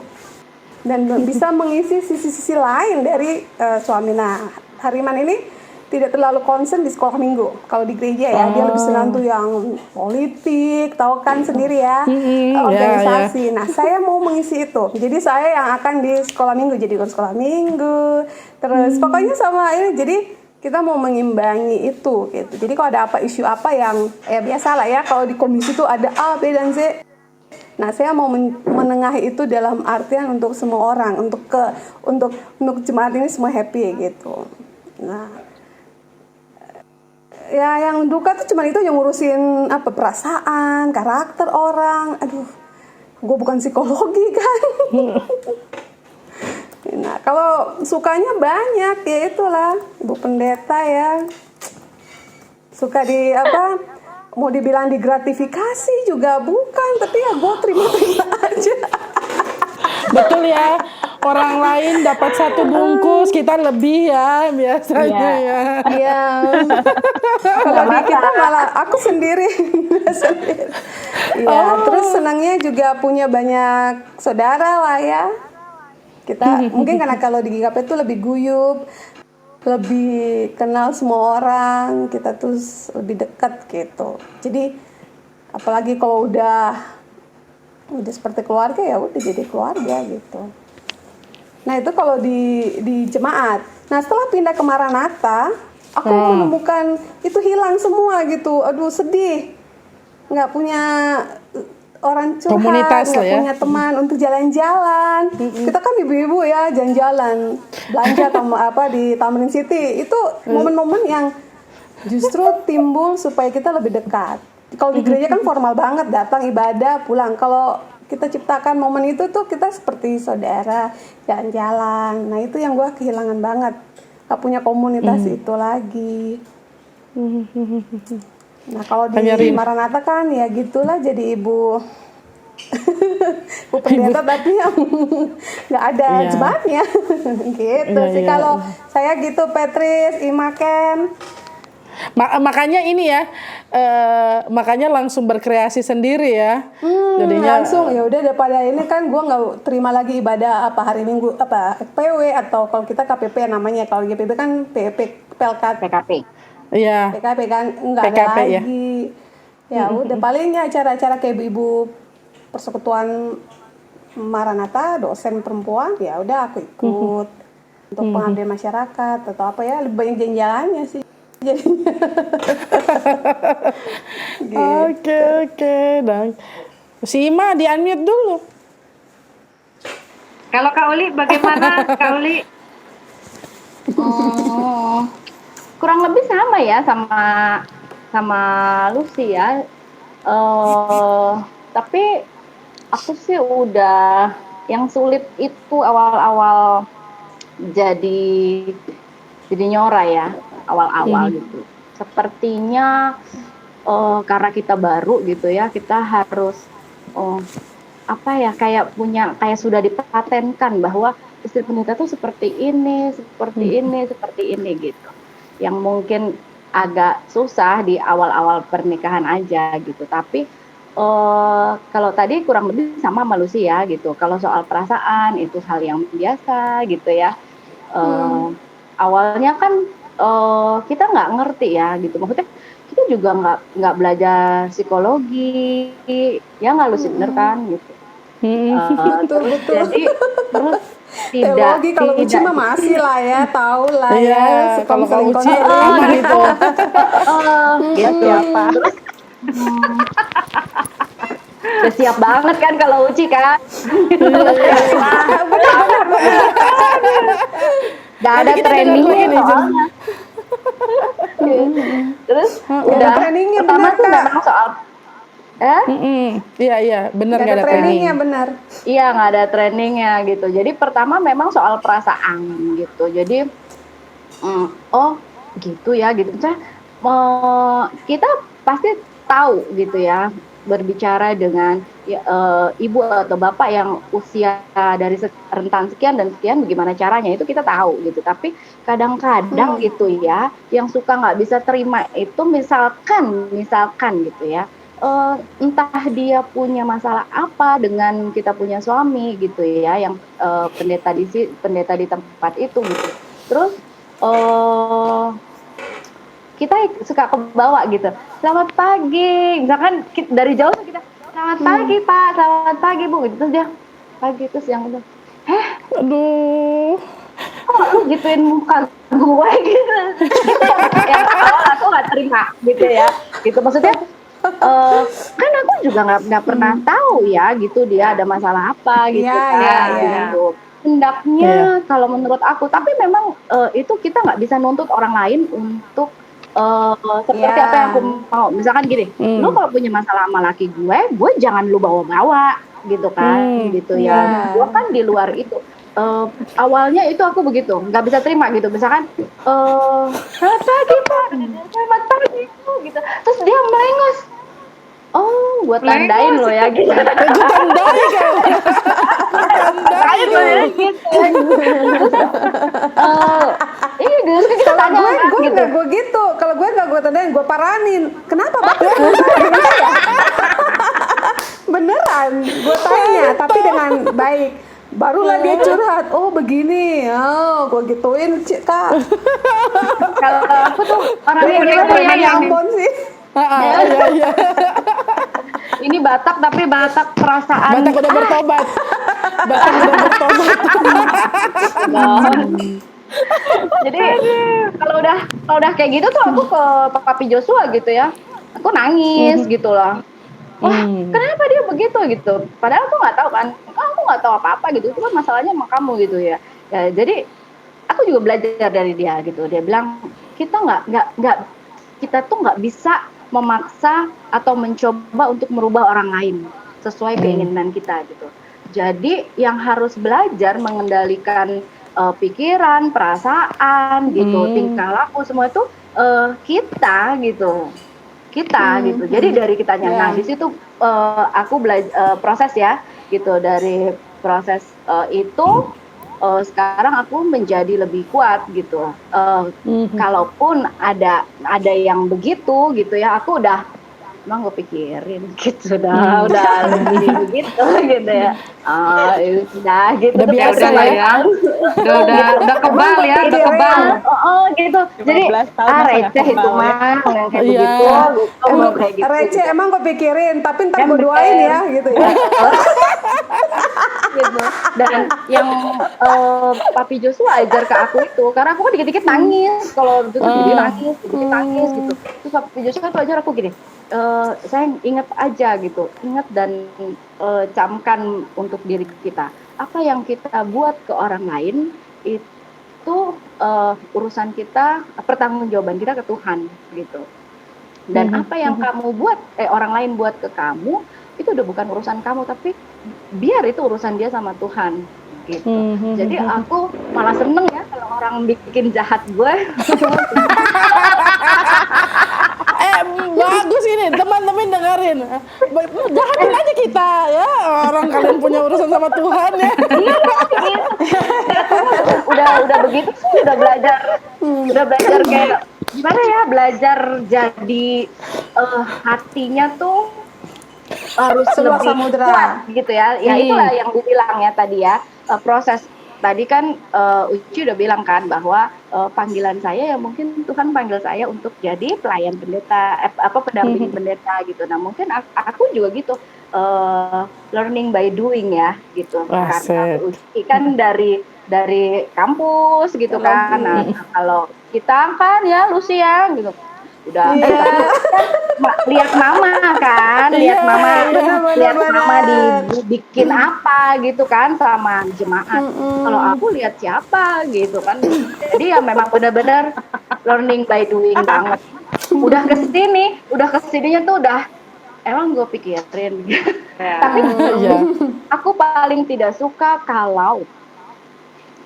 dan bisa mengisi sisi-sisi lain dari suami. Nah, Hariman ini tidak terlalu concern di sekolah minggu. Kalau di gereja ya, dia lebih senang tuh yang politik, tahu kan sendiri ya, organisasi. Nah, saya mau mengisi itu. Jadi saya yang akan di sekolah minggu, jadi ikut sekolah minggu. Terus pokoknya sama ini, jadi kita mau mengimbangi itu gitu. Jadi kalau ada isu apa yang biasalah ya, kalau di komisi itu ada A, B dan Z. Nah, saya mau menengahi itu dalam artian untuk semua orang, untuk jemaat ini semua happy gitu. Nah, ya yang duka tuh cuma itu, yang ngurusin perasaan, karakter orang. Aduh, gue bukan psikologi kan. Nah, kalau sukanya banyak, ya itulah Ibu Pendeta ya. Suka mau dibilang digratifikasi juga bukan, tapi ya gue terima-terima aja. Betul ya, orang lain dapat 1 bungkus, kita lebih ya biasanya ya. Iya. Kalau di kita malah aku sendiri. Iya, terus senangnya juga punya banyak saudara lah ya. Kita mungkin karena kalau di GKP itu lebih guyup, lebih kenal semua orang, kita tuh lebih dekat gitu. Jadi apalagi kalau udah seperti keluarga, ya udah jadi keluarga gitu. Nah, itu kalau di jemaat. Nah, setelah pindah ke Maranatha, aku menemukan itu hilang semua gitu. Aduh, sedih. Nggak punya orang curhat, komunitas nggak ya, punya teman untuk jalan-jalan. Kita kan ibu-ibu ya, jalan-jalan, belanja di Tamrin City. Itu momen-momen yang justru timbul supaya kita lebih dekat. Kalau di gereja kan formal banget, datang ibadah, pulang. Kalau kita ciptakan momen itu tuh kita seperti saudara, jalan-jalan. Nah, itu yang gue kehilangan banget. Gak punya komunitas itu lagi. Nah, kalau di Maranatha kan ya gitulah, jadi ibu pendeta tapi yang nggak ada jemaatnya. Gitu sih kalau saya gitu, Petris, Imaken. Makanya ini ya, makanya langsung berkreasi sendiri ya. Jadinya langsung ya udah, daripada ini kan gue nggak terima lagi ibadah hari Minggu FPW, atau kalau kita KPP namanya, kalau GPB kan PKP. Iya. PKP kan nggak ada lagi. Ya udah, palingnya acara-acara kayak ibu persekutuan Maranatha, dosen perempuan, ya udah aku ikut untuk pengabdian masyarakat atau apa ya, lebih banyak jalan-jalannya sih. Jadinya. Gitu. Oke. Dan si Ima di unmute dulu. Kalau Kak Uli bagaimana, Kak Uli? Kurang lebih sama ya, sama Lucy ya. Tapi aku sih udah, yang sulit itu awal-awal jadi nyora ya, awal-awal gitu. Sepertinya karena kita baru gitu ya, kita harus kayak sudah dipatenkan bahwa istri pendeta tuh seperti ini gitu. Yang mungkin agak susah di awal-awal pernikahan aja gitu. Tapi kalau tadi kurang lebih sama Lucy ya gitu. Kalau soal perasaan itu hal yang biasa gitu ya. Awalnya kan kita nggak ngerti ya gitu. Maksudnya kita juga nggak belajar psikologi, ya nggak, Lucy, bener kan gitu. Betul. Jadi terus teologi kalau Uci mah masih lah ya, tahu lah ya. Kalau Uci aman itu. Gitu apa? Udah siap banget kan kalau Uci kan? Gak ada trainingnya soalnya. Terus Nggak udah ada trainingnya, pertama benar, tuh Kak. memang soal Iya, benar Nggak nggak ada ada training. trainingnya, benar. iya nggak ada trainingnya gitu. Jadi pertama memang soal perasaan gitu. Jadi oh gitu ya gitu. Misalnya kita pasti tahu gitu ya berbicara dengan ibu atau bapak yang usia dari rentan sekian dan sekian bagaimana caranya itu kita tahu gitu. Tapi kadang-kadang gitu ya yang suka nggak bisa terima itu misalkan gitu ya. Entah dia punya masalah apa dengan kita punya suami gitu ya yang pendeta di tempat itu gitu. Terus kita suka kebawa gitu. Selamat pagi, misalkan dari jauh tuh kita selamat pagi Pak, selamat pagi Bu, gitu. Terus dia pagi terus yang itu, Aduh. kok lu gituin muka gue gitu. Yang awal aku nggak terima gitu ya, gitu maksudnya. Kan aku juga nggak pernah tahu ya gitu dia ada masalah apa gitu Iya, kan iya. gitu. Hendaknya kalau menurut aku, tapi memang itu kita nggak bisa nuntut orang lain untuk seperti apa yang aku mau. Misalkan gini, lu kalau punya masalah sama laki gue jangan lu bawa-bawa gitu kan, gitu ya. Gue kan di luar itu. Awalnya itu aku begitu, nggak bisa terima gitu. Misalkan, selamat pagi Pak, selamat pagi Bu, gitu. Terus dia melengos. Oh, gue tandain lo ya gitu. Gue tandai kau. Tandain lo ya gitu. Iya, terus kita Kalau tanya gue gitu. nggak gue gitu. Kalau gue nggak gue tandain, gue paranin. Kenapa Pak? Beneran, gue tanya, tapi dengan baik. Barulah dia curhat. Oh begini, oh gue gituin Kak. Kalau aku tuh orangnya gimana ya, Ya yang ampun sih. Iya. ini Batak tapi Batak perasaan. Batak udah bertobat. Batak udah bertobat. Jadi kalau udah kayak gitu tuh aku ke Papi Joshua gitu ya, aku nangis gitu lah. Wah, kenapa dia begitu gitu? Padahal aku nggak tahu kan, aku nggak tahu apa-apa gitu. Itu kan masalahnya sama kamu gitu ya. Ya jadi aku juga belajar dari dia gitu. Dia bilang kita kita tuh nggak bisa memaksa atau mencoba untuk merubah orang lain sesuai keinginan kita gitu. Jadi yang harus belajar mengendalikan pikiran, perasaan gitu, tingkah laku semua itu kita gitu. Gitu. Jadi dari kitanya. Nah, di situ aku belajar proses ya gitu, dari proses itu sekarang aku menjadi lebih kuat gitu. Kalaupun ada yang begitu gitu ya, aku udah emang gue pikirin gitu udah lebih begitu gitu ya. Udah gitu Udah biasa lah ya. Udah kebal ya, udah kebal. Gitu. Jadi 15 tahun masa receh nggak itu kebal ya. mah yang kayak Iya. begitu. Emang Kayak gitu. receh emang gue pikirin, tapi ntar gue Ember. doain ya gitu ya. Gitu. Dan yang Papi Joshua ajar ke aku itu, karena aku kan dikit-dikit nangis kalau dikit-dikit nangis gitu. Terus Papi Joshua tuh ajar aku gini, sayang ingat aja gitu, ingat dan camkan untuk diri kita, apa yang kita buat ke orang lain itu urusan kita, pertanggungjawaban kita ke Tuhan gitu. Dan apa yang kamu buat orang lain buat ke kamu itu udah bukan urusan kamu, tapi biar itu urusan dia sama Tuhan gitu. Jadi aku malah seneng ya kalau orang bikin jahat gue. Bagus ini teman-teman dengerin. Jahatin aja kita ya, orang kalian punya urusan sama Tuhan ya. udah begitu sih, udah belajar kayak gimana ya, belajar jadi hatinya tuh harus Seluas lebih samudra. kuat gitu ya. Ya itulah yang dibilang ya tadi ya, proses tadi kan Uci udah bilang kan bahwa panggilan saya ya mungkin Tuhan panggil saya untuk jadi pelayan pendeta, pendamping pendeta gitu. Nah mungkin aku juga gitu, learning by doing ya gitu. Karena Uci kan dari kampus gitu kan. Nah kalau kita kan ya Lucia gitu, udah lihat mama kan, lihat mama dibikin apa gitu kan sama jemaat. Kalau aku lihat siapa gitu kan. Jadi ya memang benar-benar learning by doing banget. Udah kesininya tuh udah emang gue pikirin. Tapi aku paling tidak suka kalau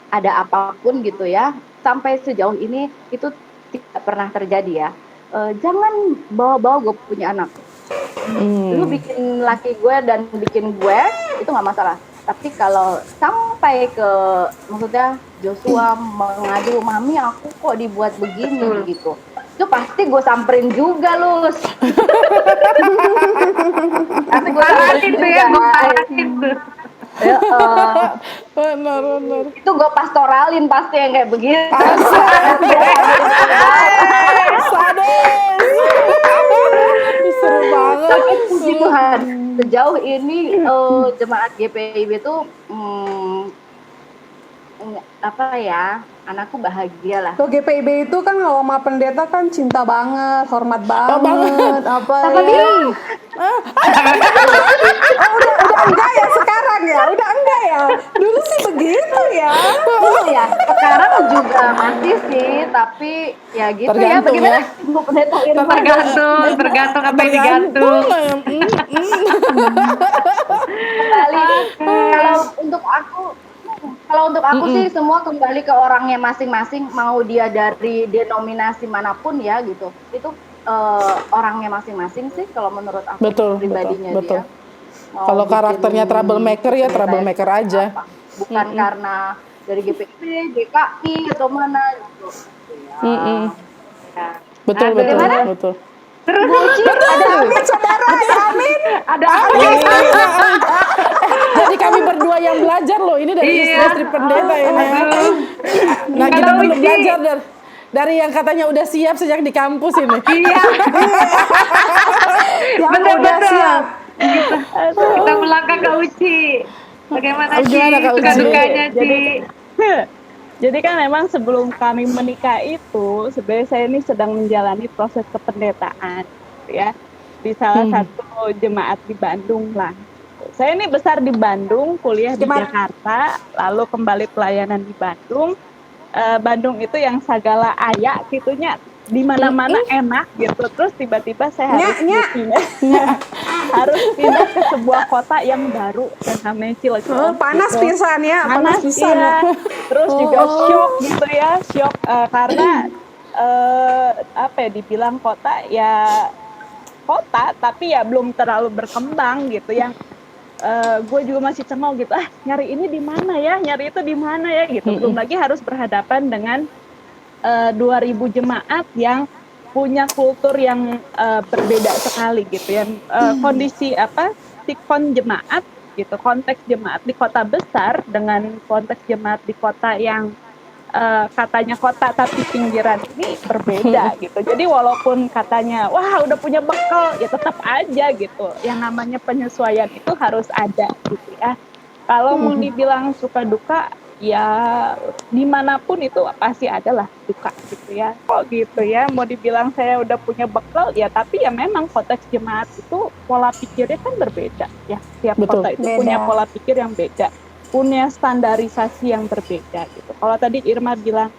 ada apapun gitu ya, sampai sejauh ini itu tidak pernah terjadi ya. Jangan bawa-bawa gue punya anak. Lu bikin laki gue dan bikin gue itu nggak masalah. Tapi kalau sampai ke, maksudnya Joshua mengadu, mami aku kok dibuat begini gitu, itu pasti gue samperin juga lu. Nanti gue samperin juga. Benar. Itu gue pastoralin pasti yang kayak begitu. Sadis. Seru banget. Tapi puji Tuhan, sejauh ini jemaat GPIB itu apa ya, anakku bahagia lah. Tuh GPIB itu kan kalau sama pendeta kan cinta banget, hormat banget, apa Sama ya? Udah enggak ya sekarang ya? Udah enggak ya? Dulu sih begitu ya. Ya, sekarang juga masih sih, tapi ya gitu. Tergantung ya. Bagaimana ya. Bu Pendeta Irma? Tergantung apa yang digantung. Kembali kalau untuk aku sih semua kembali ke orangnya masing-masing, mau dia dari denominasi manapun ya gitu. Itu orangnya masing-masing sih kalau menurut aku pribadinya dia. Kalau karakternya troublemaker ya troublemaker aja. Bukan karena dari GPIB, GKI atau mana gitu. Ya. Betul. Ada Amin saudara, ada Amin. Ada Amin. Jadi kami berdua yang belajar loh, ini dari istri pendeta ini. Nah, kita perlu belajar dari yang katanya udah siap sejak di kampus ini. Iya. Yang Betul. udah siap. Kita melangkah ke Uci. Bagaimana Ci? Kak Uci? Suka-dukanya Ci? Jadi kan memang sebelum kami menikah itu sebenarnya saya ini sedang menjalani proses kependetaan gitu ya, di salah satu jemaat di Bandung lah. Saya ini besar di Bandung, kuliah di Jakarta, lalu kembali pelayanan di Bandung. Bandung itu yang segala ayak gitunya, di mana-mana enak gitu. Terus tiba-tiba saya harus pindah ke sebuah kota yang baru yang namanya Cilegon. Panas gitu. pisan ya, panas pisan ya. ya. Terus juga shock gitu ya, shock karena apa ya, dibilang kota ya kota, tapi ya belum terlalu berkembang gitu. Yang gue juga masih cengol gitu, nyari ini di mana ya, nyari itu di mana ya gitu. Belum lagi harus berhadapan dengan 2.000 jemaat yang punya kultur yang berbeda sekali gitu ya. Kondisi sikon jemaat gitu, konteks jemaat di kota besar dengan konteks jemaat di kota yang katanya kota tapi pinggiran ini berbeda gitu. Jadi walaupun katanya wah udah punya bekal, ya tetap aja gitu. Yang namanya penyesuaian itu harus ada gitu ya. Kalau mau dibilang suka duka, ya dimanapun itu pasti adalah duka gitu ya. Kok gitu ya, mau dibilang saya udah punya bekal, ya tapi ya memang konteks jemaat itu pola pikirnya kan berbeda ya. Tiap kota itu punya pola pikir yang beda, punya standarisasi yang berbeda gitu. Kalau tadi Irma bilang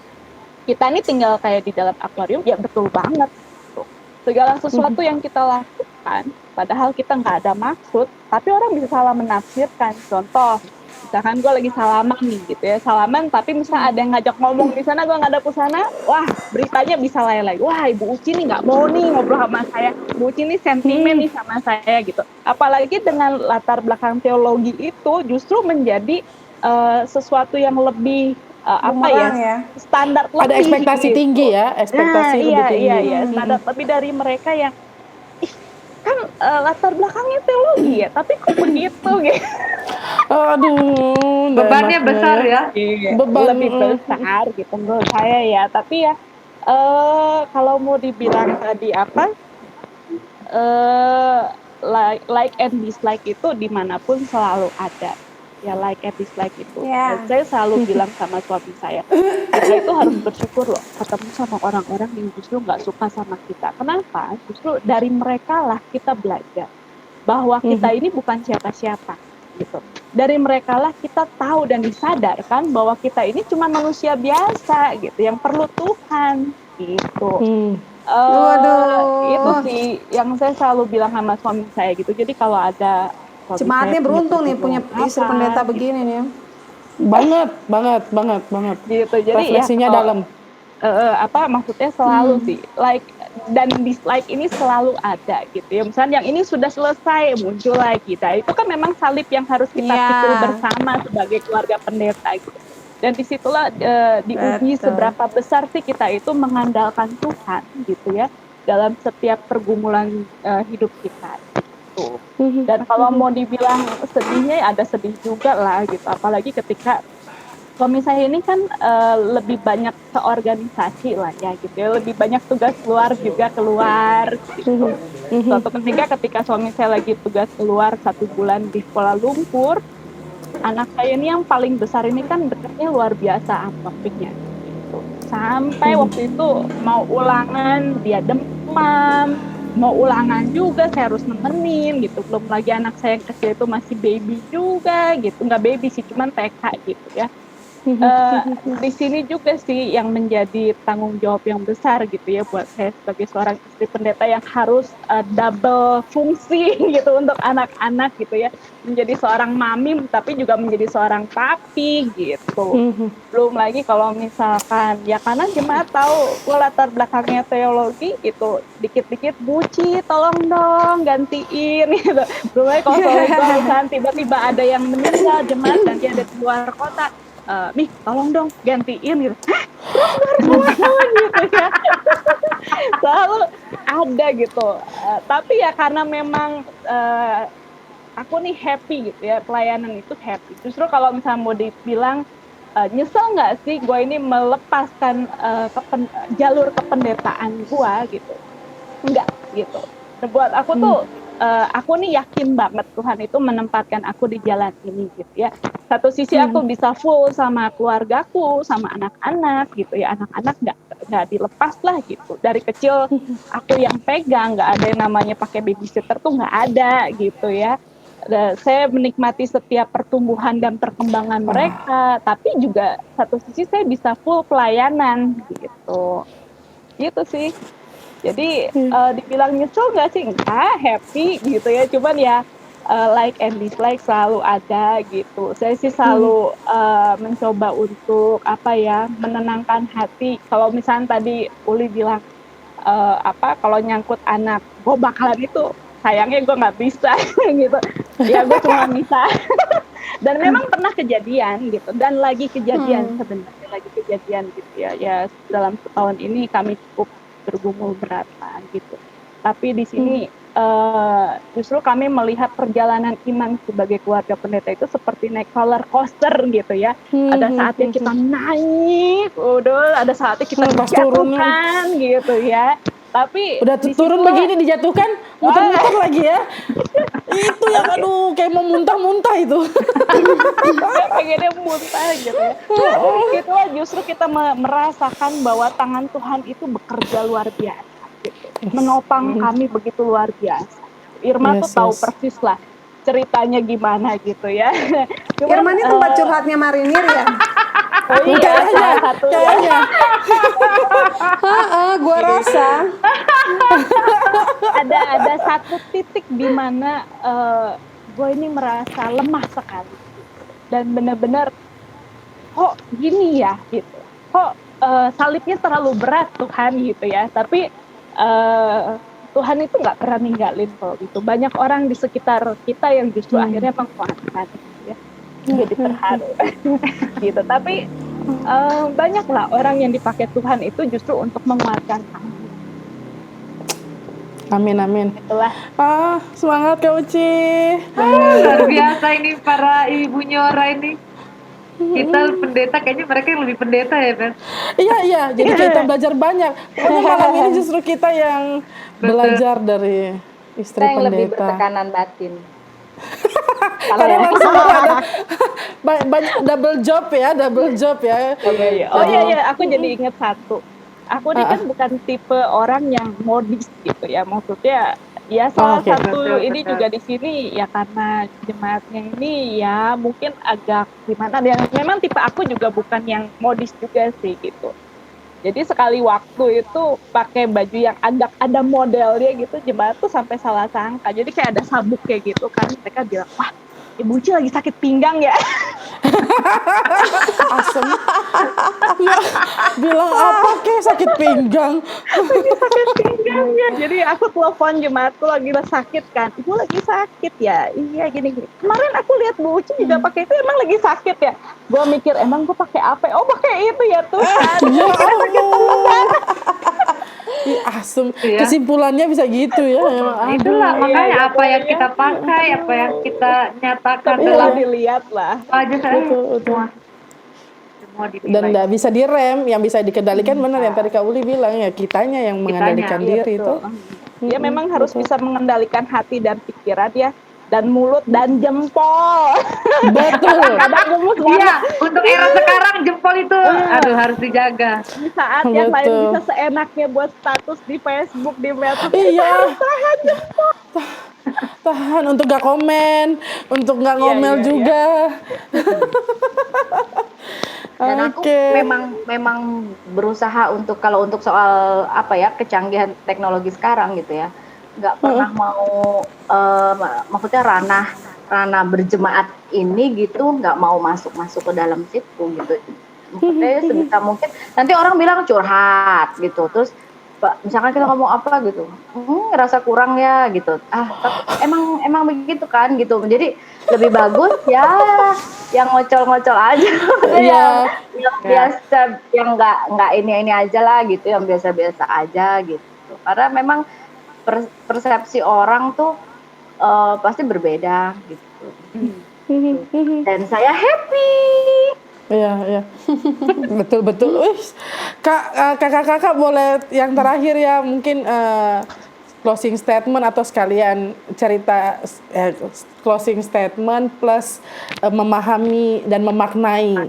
kita ini tinggal kayak di dalam akuarium, ya betul banget gitu. Segala sesuatu yang kita lakukan padahal kita nggak ada maksud, tapi orang bisa salah menafsirkan. Contoh, misalkan gue lagi salaman nih gitu ya, salaman tapi misalnya ada yang ngajak ngomong di sana, gue nggak ada busana, wah beritanya bisa lagi, wah Ibu Uci nih nggak mau nih ngobrol sama saya, Ibu Uci nih sentimen nih sama saya gitu. Apalagi dengan latar belakang teologi itu justru menjadi sesuatu yang lebih standar lebih. Ada ekspektasi gitu. Tinggi ya, ekspektasi lebih tinggi. Iya, standar lebih dari mereka yang kan latar belakangnya teologi ya, tapi kok begitu gitu. Aduh, bebannya besar ya. Beban lebih besar gitu menurut saya ya. Tapi ya kalau mau dibilang tadi like and dislike itu dimanapun selalu ada. ya like and dislike itu. Ya. Dan saya selalu bilang sama suami saya, kita itu harus bersyukur loh ketemu sama orang-orang yang justru nggak suka sama kita. Kenapa? Justru dari mereka lah kita belajar bahwa kita ini bukan siapa-siapa gitu. Dari mereka lah kita tahu dan disadarkan bahwa kita ini cuma manusia biasa gitu yang perlu Tuhan gitu. Itu sih yang saya selalu bilang sama suami saya gitu. Jadi kalau ada Jemaatnya beruntung nih punya istri pendeta begini nih. Banget. Gitu. Jadi refleksinya dalam. Maksudnya selalu sih like dan dislike ini selalu ada gitu ya. Misalnya yang ini sudah selesai muncul lagi. Nah, itu kan memang salib yang harus kita pikul bersama sebagai keluarga pendeta gitu. Dan disitulah diuji seberapa besar sih kita itu mengandalkan Tuhan gitu ya dalam setiap pergumulan hidup kita gitu. Dan kalau mau dibilang sedihnya ada sedih juga lah gitu. Apalagi ketika suami saya ini kan lebih banyak ke organisasi lah ya gitu ya, lebih banyak tugas luar juga keluar gitu. Suatu ketika suami saya lagi tugas keluar 1 bulan di Kuala Lumpur, anak saya ini yang paling besar ini kan dekatnya luar biasa topiknya gitu. Sampai waktu itu mau ulangan dia demam, mau ulangan juga saya harus nemenin gitu. Belum lagi anak saya yang kecil itu masih baby juga gitu, nggak baby sih cuman TK gitu ya. Di sini juga sih yang menjadi tanggung jawab yang besar gitu ya buat saya sebagai seorang istri pendeta yang harus double fungsi gitu untuk anak-anak gitu ya, menjadi seorang mami tapi juga menjadi seorang papi gitu. Belum lagi kalau misalkan ya karena jemaat tahu latar belakangnya teologi gitu, dikit-dikit Buci tolong dong gantiin gitu. Belum lagi kalau misalkan tiba-tiba ada yang meninggal jemaat dan dia ada di luar kota, Mih, tolong dong gantiin gitu. Terus gitu ya. Selalu ada gitu. Tapi ya karena memang aku nih happy gitu ya, pelayanan itu happy. Justru kalau misalnya mau dibilang nyesel nggak sih gue ini melepaskan jalur kependetaan gue gitu. Enggak gitu. Nah, buat aku tuh aku nih yakin banget Tuhan itu menempatkan aku di jalan ini gitu ya. Satu sisi aku bisa full sama keluargaku, sama anak-anak gitu ya. Anak-anak nggak dilepas lah gitu. Dari kecil aku yang pegang, nggak ada yang namanya pakai babysitter tuh nggak ada gitu ya. Saya menikmati setiap pertumbuhan dan perkembangan mereka, tapi juga satu sisi saya bisa full pelayanan gitu. Gitu sih. Jadi dibilang nyesel nggak sih? Enggak, happy gitu ya. Cuman ya like and dislike selalu ada gitu. Saya sih selalu mencoba untuk menenangkan hati. Kalau misalnya tadi Uli bilang kalau nyangkut anak, gue bakalan itu sayangnya gue nggak bisa gitu. Ya gue cuma bisa. Dan memang pernah kejadian gitu. Dan lagi kejadian sebenarnya lagi kejadian gitu ya. Ya dalam setahun ini kami cukup bergumul berat gitu. Tapi di sini justru kami melihat perjalanan iman sebagai keluarga pendeta itu seperti naik roller coaster gitu ya. Ada saatnya kita naik, ada saatnya kita dijatuhkan gitu ya. Tapi udah turun begini dijatuhkan, muter-muter lagi ya. Itu yang aduh kayak mau muntah-muntah itu. Pengennya muntah gitu ya. Itulah justru kita merasakan bahwa tangan Tuhan itu bekerja luar biasa gitu. Menopang kami begitu luar biasa. Irma tuh tahu persis lah ceritanya gimana gitu ya. Irma ini tempat curhatnya Marinir ya? Oh iya, salah satu kayaknya. Gue rasa ada satu titik di mana gue ini merasa lemah sekali dan benar-benar kok gini ya gitu, kok salibnya terlalu berat Tuhan gitu ya. Tapi Tuhan itu nggak pernah ninggalin kok gitu. Banyak orang di sekitar kita yang justru akhirnya menguatkan gitu ya. Jadi terharu gitu. Tapi banyaklah orang yang dipakai Tuhan itu justru untuk menguatkan kami. Amin. Itulah. Semangat Kak Uci. Luar biasa ini para ibu nyora ini. Kita pendeta, kayaknya mereka yang lebih pendeta ya, Ben? Iya. Jadi kita belajar banyak. Pokoknya malam ini justru kita yang belajar dari istri Kita yang pendeta. lebih bertekanan batin. Karena langsung ada banyak double job ya. Iya. Oh iya, aku jadi ingat satu. Aku ini kan bukan tipe orang yang modis gitu ya. Maksudnya ya salah oke. satu Betul, ini betul. juga di sini ya karena jemaatnya ini ya mungkin agak gimana dan memang tipe aku juga bukan yang modis juga sih gitu. Jadi sekali waktu itu pakai baju yang agak ada modelnya gitu, jemaat tuh sampai salah sangka. Jadi kayak ada sabuk kayak gitu kan. Mereka bilang, wah Ibu Uci lagi sakit pinggang ya. Asem. Ya, bilang apa kek sakit pinggang. Pinggangnya. Jadi aku telepon jemaatku lagi sakit kan. Ibu lagi sakit ya? Iya gini. Kemarin aku lihat Bu Uci juga pakai itu, emang lagi sakit ya? Gue mikir emang gue pakai apa? Oh pakai itu ya Tuhan. Ya ampun. Ih, asem. Ya. Kesimpulannya bisa gitu ya. Emang. Itulah makanya iya, apa yang pokoknya. kita pakai, apa yang kita nyatakan Tapi dalam dilihat lah. aja saya Betul. semua dinilai. Dan nggak bisa direm, yang bisa dikendalikan benar yang tadi Kak Uli bilang ya, kitanya yang mengendalikan Iya, diri itu. betul. Dia memang harus bisa mengendalikan hati dan pikiran ya, dan mulut dan jempol. Betul. Kadang gemes Iya, banget. untuk era sekarang jempol itu aduh harus dijaga. Di saat yang lain Betul. bisa seenaknya buat status di Facebook, di medsos. Iya. Tahan untuk nggak komen, untuk nggak ngomel iya. juga. Dan aku Oke. memang berusaha untuk kalau untuk soal apa ya kecanggihan teknologi sekarang gitu ya, nggak pernah mau maksudnya ranah berjemaat ini gitu nggak mau masuk ke dalam situ gitu. Maksudnya sebisa mungkin nanti orang bilang curhat gitu, terus misalkan kita ngomong apa gitu, ngerasa kurang ya gitu, tapi emang begitu kan gitu, jadi lebih bagus ya yang ngocol-ngocol aja, yang biasa, yang nggak ini aja lah gitu, yang biasa-biasa aja gitu, karena memang persepsi orang tuh pasti berbeda gitu, dan saya happy. Iya. Betul. Wih, kakak boleh yang terakhir ya, mungkin closing statement atau sekalian cerita closing statement plus memahami dan memaknai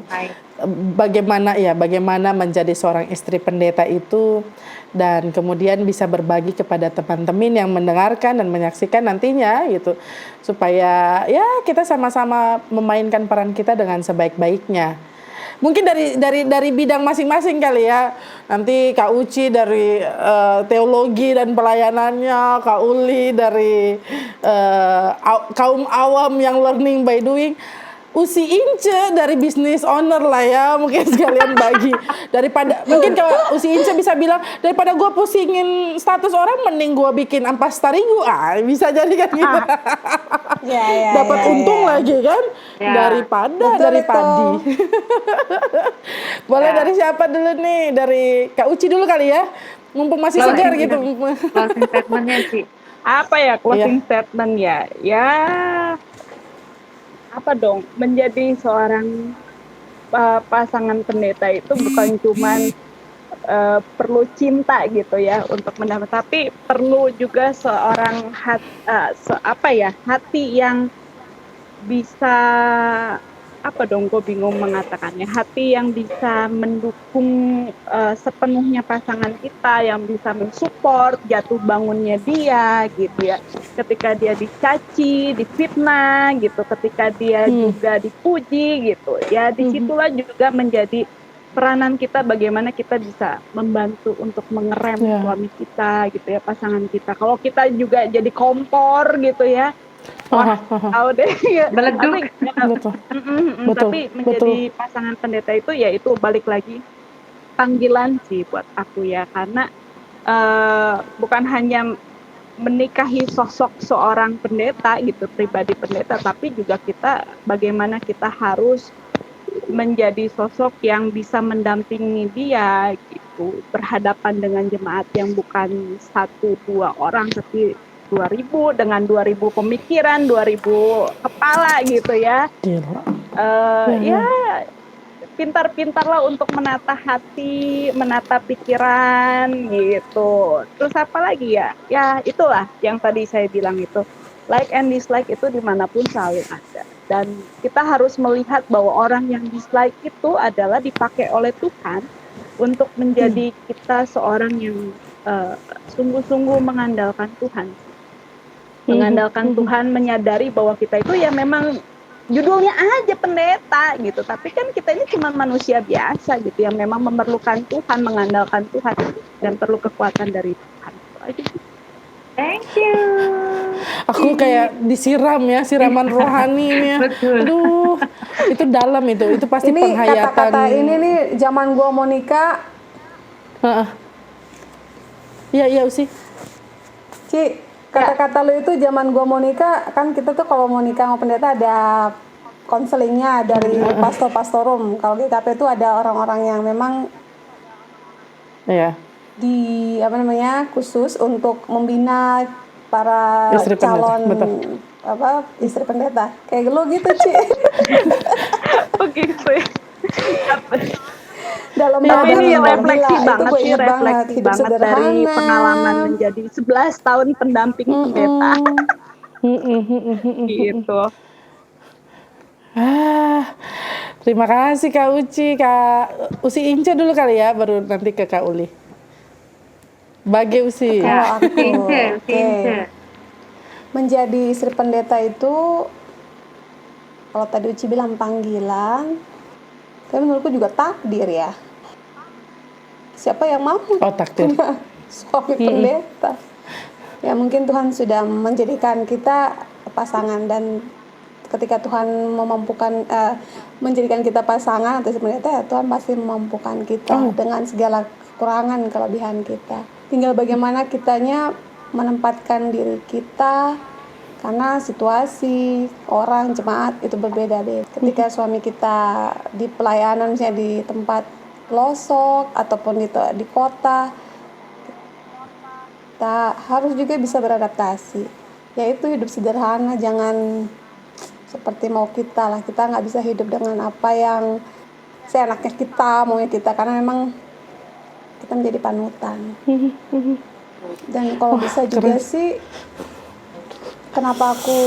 bagaimana menjadi seorang istri pendeta itu, dan kemudian bisa berbagi kepada teman-teman yang mendengarkan dan menyaksikan nantinya gitu, supaya ya kita sama-sama memainkan peran kita dengan sebaik-baiknya. Mungkin dari bidang masing-masing kali ya. Nanti Kak Uci dari teologi dan pelayanannya, Kak Uli dari kaum awam yang learning by doing, Usi Ince dari business owner lah ya, mungkin sekalian bagi. Daripada mungkin kalau Usi Ince bisa bilang, daripada gue pusingin status orang, mending gue bikin ampas tarigu. Bisa jadi kan gitu. Dapat untung lagi kan, daripada dari padi. Boleh dari siapa dulu nih? Dari Kak Uci dulu kali ya, mumpung masih segar gitu. Closing statementnya sih. Apa ya closing statement ya? Ya apa dong, menjadi seorang pasangan pendeta itu bukan cuman perlu cinta gitu ya untuk mendapat, tapi perlu juga seorang hati yang bisa gue bingung mengatakannya, hati yang bisa mendukung sepenuhnya pasangan kita, yang bisa mensupport jatuh bangunnya dia gitu ya, ketika dia dicaci, difitnah gitu, ketika dia juga dipuji gitu ya, disitulah juga menjadi peranan kita, bagaimana kita bisa membantu untuk mengerem suami kita gitu ya, pasangan kita. Kalau kita juga jadi kompor gitu ya, tahu deh ya. Tapi menjadi pasangan pendeta itu ya itu balik lagi panggilan sih buat aku ya, karena bukan hanya menikahi sosok seorang pendeta gitu, pribadi pendeta, tapi juga kita bagaimana kita harus menjadi sosok yang bisa mendampingi dia gitu, berhadapan dengan jemaat yang bukan 1-2 orang, tapi 2000 dengan 2000 pemikiran, 2000 kepala gitu ya. Ya pintar-pintarlah untuk menata hati, menata pikiran gitu. Terus apa lagi ya? Ya itulah yang tadi saya bilang itu, like and dislike itu dimanapun selalu ada. Dan kita harus melihat bahwa orang yang dislike itu adalah dipakai oleh Tuhan untuk menjadi kita seorang yang sungguh-sungguh mengandalkan Tuhan. Mengandalkan Tuhan, menyadari bahwa kita itu ya memang judulnya aja pendeta gitu, tapi kan kita ini cuma manusia biasa gitu yang memang memerlukan Tuhan, mengandalkan Tuhan dan perlu kekuatan dari Tuhan. Thank you. Aku kayak disiram ya, siraman rohani ini ya. Betul. Aduh, itu dalam itu pasti Ini penghayatan. kata-kata ini nih zaman gua mau nikah, Iya Usi. Ci, kata-kata lu itu zaman gua mau nikah, kan kita tuh kalau mau nikah sama pendeta ada konselingnya dari pastor-pastorum. Kalau GKP itu ada orang-orang yang memang Iya. di khusus untuk membina para Istri pendeta, calon betul. istri pendeta. Kayak lu gitu, Ci. Begitu ya. Dalam Tapi ini badan refleksi gila, banget itu gue sih, ingat banget, refleksi hidup banget dari sederhana. pengalaman menjadi 11 tahun pendamping pendeta. Gitu. Terima kasih Kak Uci, Kak Usi Ince dulu kali ya, baru nanti ke Kak Uli. Bagi Usi. Kalau aku, Pinter. menjadi istri pendeta itu, kalau tadi Uci bilang panggilan, tapi menurutku juga takdir ya. Siapa yang mau Takdir. punya suami pendeta? Ya mungkin Tuhan sudah menjadikan kita pasangan, dan ketika Tuhan menjadikan kita pasangan atau pendeta, ya Tuhan pasti memampukan kita dengan segala kekurangan kelebihan kita. Tinggal bagaimana kitanya menempatkan diri kita, karena situasi orang jemaat itu berbeda-beda. Ketika suami kita di pelayanan, misalnya di tempat pelosok ataupun di kota, kita harus juga bisa beradaptasi. Yaitu hidup sederhana, jangan seperti mau kita lah. Kita nggak bisa hidup dengan apa yang seenaknya kita, maunya kita, karena memang kita menjadi panutan. Dan kalau bisa juga sih, kenapa aku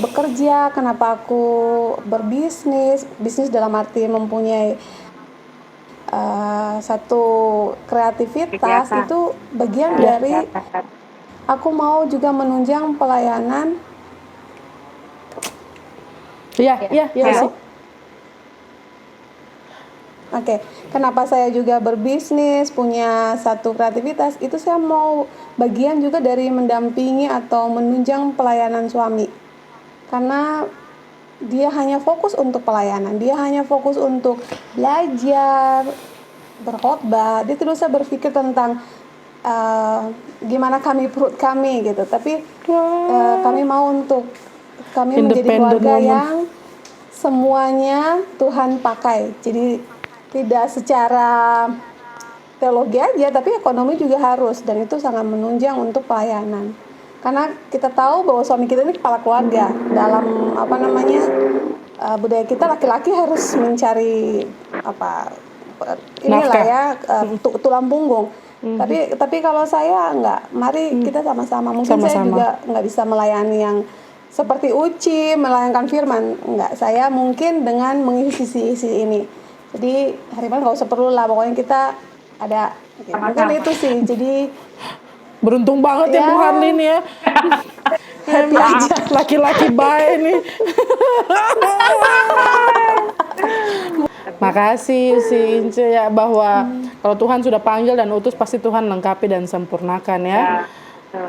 bekerja, kenapa aku bisnis dalam arti mempunyai satu kreativitas, itu bagian dari aku mau juga menunjang pelayanan. Iya Usi. Oke, kenapa saya juga berbisnis, punya satu kreativitas, itu saya mau bagian juga dari mendampingi atau menunjang pelayanan suami. Karena dia hanya fokus untuk pelayanan, dia hanya fokus untuk belajar, berkhotbah, dia tidak usah berpikir tentang gimana perut kami gitu. Tapi kami mau kami menjadi keluarga yang semuanya Tuhan pakai. Jadi tidak secara teologi aja, tapi ekonomi juga harus, dan itu sangat menunjang untuk pelayanan. Karena kita tahu bahwa suami kita ini kepala keluarga. Dalam budaya kita, laki-laki harus mencari tulang punggung. Tapi kalau saya enggak, mari kita sama-sama. Mungkin saya juga enggak bisa melayani yang seperti Uci melayangkan firman, enggak. Saya mungkin dengan mengisi sisi ini. Jadi Hariman nggak usah perlu lah, pokoknya kita ada. Mungkin itu sih. Jadi beruntung banget ya Bu Harlin ya. Happy aja, laki-laki baik nih. Makasih Usi Ince ya, bahwa kalau Tuhan sudah panggil dan utus, pasti Tuhan lengkapi dan sempurnakan ya.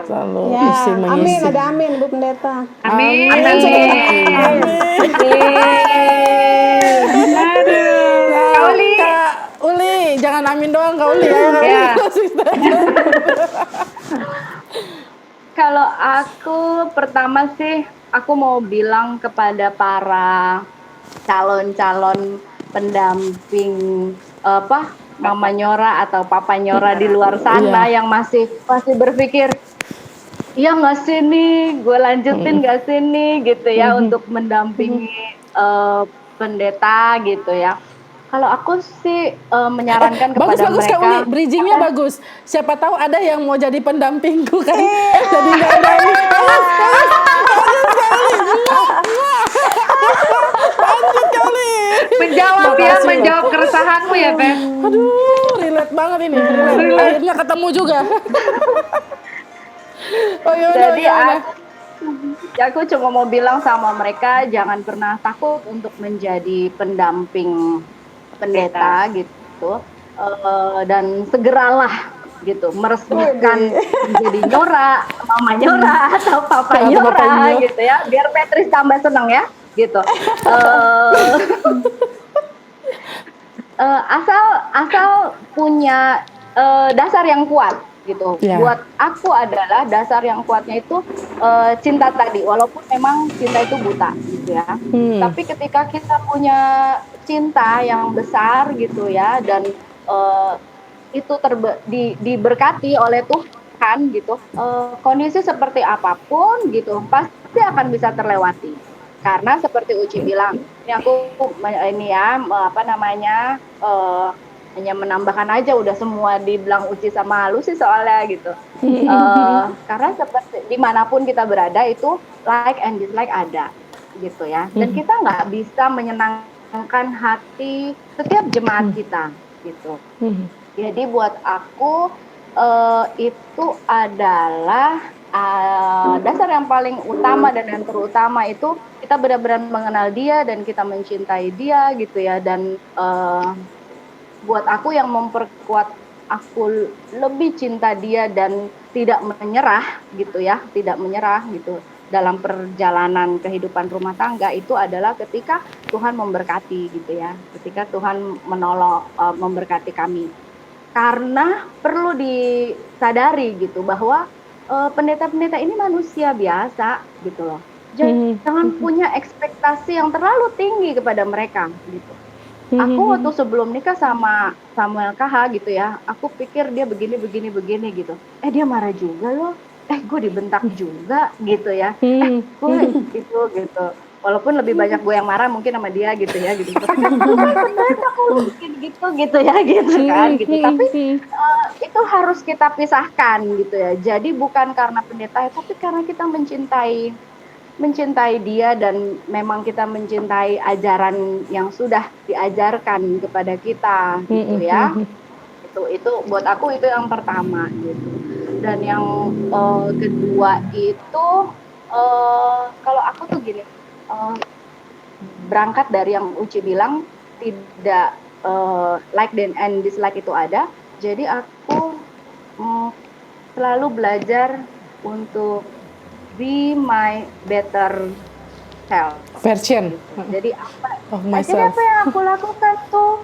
Selalu Usi mengisi. Amin, ada amin Bu Pendeta. Amin. Kak Uli, jangan amin doang Kak Uli ya. Kalau aku pertama sih, aku mau bilang kepada para calon-calon pendamping Mama Nyora atau Papa Nyora di luar sana yang masih berpikir, iya nggak sih nih, gue lanjutin nggak sih nih gitu ya, untuk mendampingi pendeta gitu ya. Kalau aku sih menyarankan kepada bagus, mereka. Kak Uli, bridgingnya bagus. Siapa tahu ada yang mau jadi pendampingku kan. Jadi nggak ada. keresahanmu ya, Beb. Aduh, relate banget ini. Relate. Akhirnya ketemu juga. Oh yaudah, Jadi aku cuma mau bilang sama mereka jangan pernah takut untuk menjadi pendamping pendeta gitu. Dan segeralah gitu meresmikan menjadi Nyora, Mama Nyora atau Papa Nyora gitu ya, biar Petris tambah senang ya gitu. Asal punya dasar yang kuat gitu. Buat aku adalah dasar yang kuatnya itu cinta tadi, walaupun memang cinta itu buta gitu ya. Tapi ketika kita punya cinta yang besar gitu ya, dan itu diberkati oleh Tuhan gitu, kondisi seperti apapun gitu pasti akan bisa terlewati. Karena seperti Uci bilang, ini aku hanya menambahkan aja, udah semua dibilang Uci sama Lucy soalnya gitu. Karena seperti dimanapun kita berada itu like and dislike ada gitu ya. Dan kita nggak bisa menyenangkan hati setiap jemaat kita gitu. Jadi buat aku itu adalah dasar yang paling utama dan yang terutama itu kita benar-benar mengenal dia dan kita mencintai dia gitu ya. Dan buat aku yang memperkuat aku lebih cinta dia dan tidak menyerah gitu ya, tidak menyerah gitu dalam perjalanan kehidupan rumah tangga itu adalah ketika Tuhan memberkati gitu ya, ketika Tuhan menolong memberkati kami. Karena perlu disadari gitu bahwa pendeta-pendeta ini manusia biasa gitu loh. Jangan punya ekspektasi yang terlalu tinggi kepada mereka gitu. Aku waktu sebelum nikah sama Samuel KH gitu ya, aku pikir dia begini gitu. Dia marah juga loh. Gue dibentak juga gitu ya. Gue gitu. Walaupun lebih banyak gue yang marah mungkin sama dia gitu ya gitu. Tapi aku gitu ya gitu kan gitu. Tapi itu harus kita pisahkan gitu ya. Jadi bukan karena pendeta, tapi karena kita mencintai dia dan memang kita mencintai ajaran yang sudah diajarkan kepada kita gitu ya. Itu buat aku itu yang pertama gitu. Dan yang kedua itu kalau aku tuh gini, berangkat dari yang Uci bilang tidak like and dislike itu ada. Jadi aku selalu belajar untuk be my better self version. Jadi apa yang aku lakukan tuh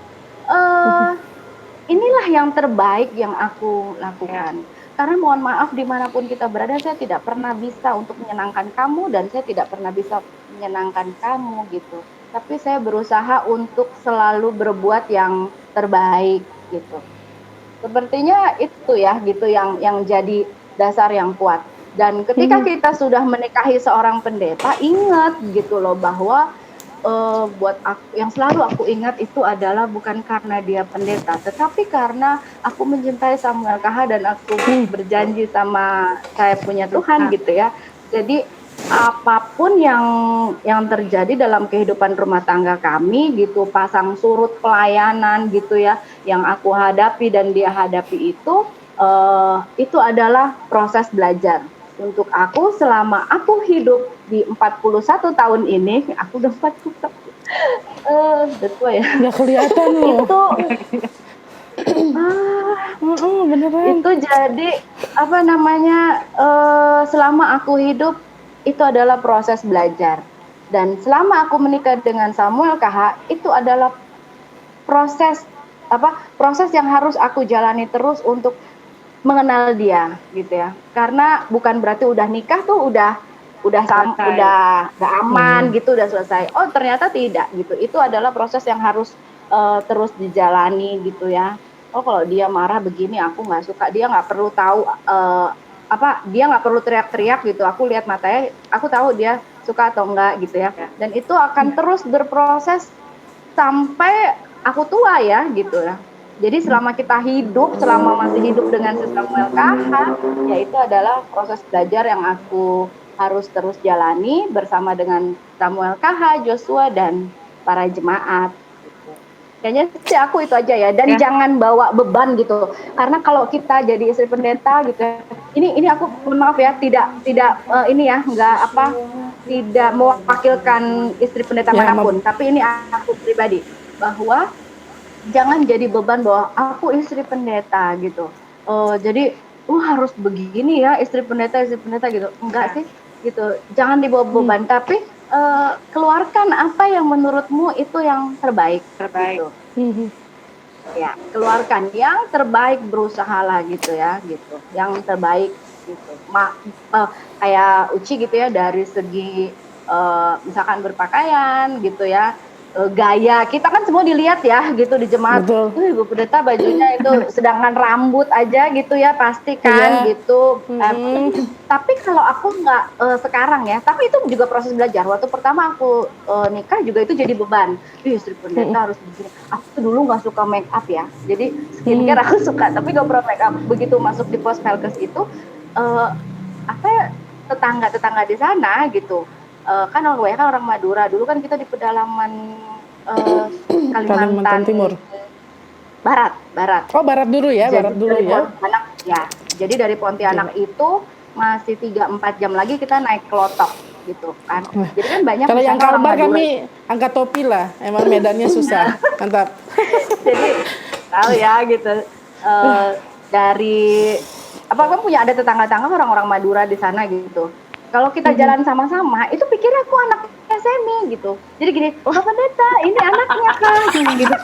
inilah yang terbaik yang aku lakukan. Karena mohon maaf dimanapun kita berada, saya tidak pernah bisa untuk menyenangkan kamu dan saya tidak pernah bisa menyenangkan kamu gitu. Tapi saya berusaha untuk selalu berbuat yang terbaik gitu. Sepertinya itu ya gitu yang jadi dasar yang kuat. Dan ketika kita sudah menikahi seorang pendeta, ingat gitu loh bahwa buat aku, yang selalu aku ingat itu adalah bukan karena dia pendeta, tetapi karena aku mencintai Samuel KH dan aku berjanji sama saya punya Tuhan gitu ya. Jadi apapun yang terjadi dalam kehidupan rumah tangga kami gitu, pasang surut pelayanan gitu ya, yang aku hadapi dan dia hadapi itu adalah proses belajar. Untuk aku selama aku hidup di 41 tahun ini, aku udah 41 udah tua ya. Nggak kelihatan loh. Beneran. Itu jadi selama aku hidup itu adalah proses belajar. Dan selama aku menikah dengan Samuel KH itu adalah proses yang harus aku jalani terus untuk mengenal dia gitu ya. Karena bukan berarti udah nikah tuh udah aman gitu, udah selesai. Oh, ternyata tidak gitu. Itu adalah proses yang harus terus dijalani gitu ya. Oh, kalau dia marah begini aku nggak suka, dia nggak perlu tahu dia nggak perlu teriak-teriak gitu. Aku lihat matanya, aku tahu dia suka atau enggak gitu ya. Dan itu akan terus berproses sampai aku tua ya gitu ya. Jadi selama kita hidup, selama masih hidup dengan Samuel KH, ya itu adalah proses belajar yang aku harus terus jalani bersama dengan Samuel KH, Joshua dan para jemaat. Gitu. Kayaknya sih aku itu aja ya, dan jangan bawa beban gitu. Karena kalau kita jadi istri pendeta gitu, ini aku mohon maaf ya, tidak ini ya, tidak mewakilkan istri pendeta manapun, tapi ini aku pribadi, bahwa jangan jadi beban bahwa aku istri pendeta gitu. Jadi harus begini ya istri pendeta gitu. Enggak sih gitu. Jangan dibawa beban, tapi keluarkan apa yang menurutmu itu yang terbaik. Gitu. Ya, keluarkan yang terbaik, berusahalah gitu ya, gitu. Yang terbaik gitu. Kayak Uci gitu ya, dari segi misalkan berpakaian gitu ya, gaya kita kan semua dilihat ya gitu di jemaat. Ibu pendeta bajunya itu, sedangkan rambut aja gitu ya pasti kan gitu. Tapi kalau aku nggak sekarang ya, tapi itu juga proses belajar. Waktu pertama aku nikah juga itu jadi beban. Istri pendeta harus begini. Aku tuh dulu nggak suka make up ya, jadi skincare aku suka tapi nggak pernah make up. Begitu masuk di pos Pelkes itu tetangga di sana gitu. Kan orang Madura, dulu kan kita di pedalaman Kalimantan Timur. Barat. Oh, barat dulu ya. Pontianak, ya. Jadi dari Pontianak itu masih 3-4 jam lagi kita naik Klotok gitu kan. Jadi kan banyak. Kalau yang Kalbar kami angkat topi lah, emang medannya susah. Mantap. Jadi tahu ya gitu. Dari kan punya ada tetangga-tetangga orang-orang Madura di sana gitu. Kalau kita jalan sama-sama, itu pikirnya aku anaknya Semi gitu. Jadi gini, Pak Pendeta, ini anaknya kan, gitu.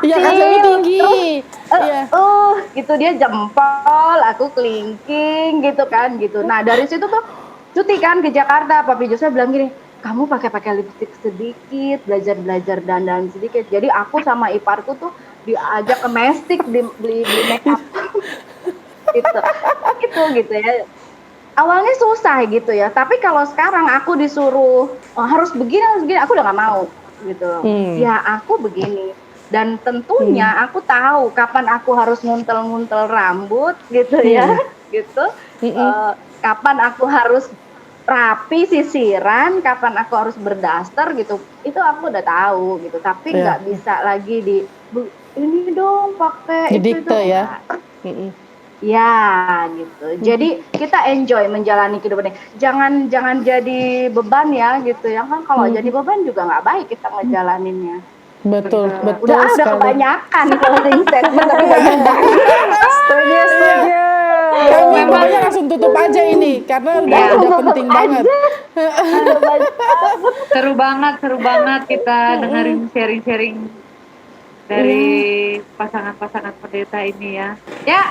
Iya kan Semi tinggi. Gitu dia jempol, aku kelingking gitu kan, gitu. Nah dari situ tuh cuti kan ke Jakarta, Papi Joseph bilang gini, kamu pakai lipstik sedikit, belajar dandan sedikit. Jadi aku sama iparku tuh diajak ke Mestik beli make up. gitu ya. Awalnya susah gitu ya, tapi kalau sekarang aku disuruh harus begini, aku udah nggak mau gitu. Ya aku begini, dan tentunya aku tahu kapan aku harus nguntel rambut gitu ya, gitu. Kapan aku harus rapi sisiran, kapan aku harus berdaster gitu, itu aku udah tahu gitu. Tapi nggak bisa lagi ini dong pakai itu dong ya. Ya gitu. Jadi kita enjoy menjalani kehidupan ini. Jangan jadi beban ya gitu ya kan. Kalau jadi beban juga nggak baik kita ngejalaninnya. Betul. Udah kebanyakan closing statement tapi Setuju. Kami pokoknya langsung tutup aja ini karena udah penting banget. Seru banget kita dengerin sharing-sharing dari pasangan-pasangan pendeta ini ya. Ya,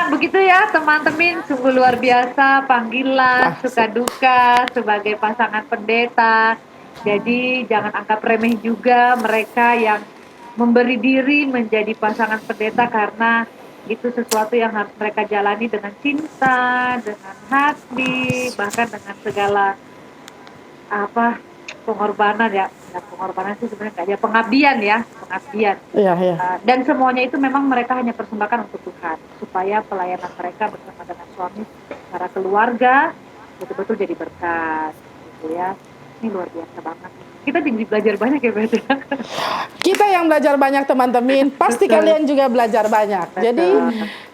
begitu ya teman-teman, sungguh luar biasa panggilan suka duka sebagai pasangan pendeta. Jadi jangan anggap remeh juga mereka yang memberi diri menjadi pasangan pendeta, karena itu sesuatu yang harus mereka jalani dengan cinta, dengan hati, bahkan dengan segala pengorbanan ya. Pengorbanan sih sebenarnya nggak ada, pengabdian. Iya. Dan semuanya itu memang mereka hanya persembahkan untuk Tuhan, supaya pelayanan mereka bersama dengan suami secara keluarga betul-betul jadi berkat gitu ya. Ini luar biasa banget. Kita jadi belajar banyak ya, Beda. Kita yang belajar banyak teman-teman, pasti kalian juga belajar banyak. Jadi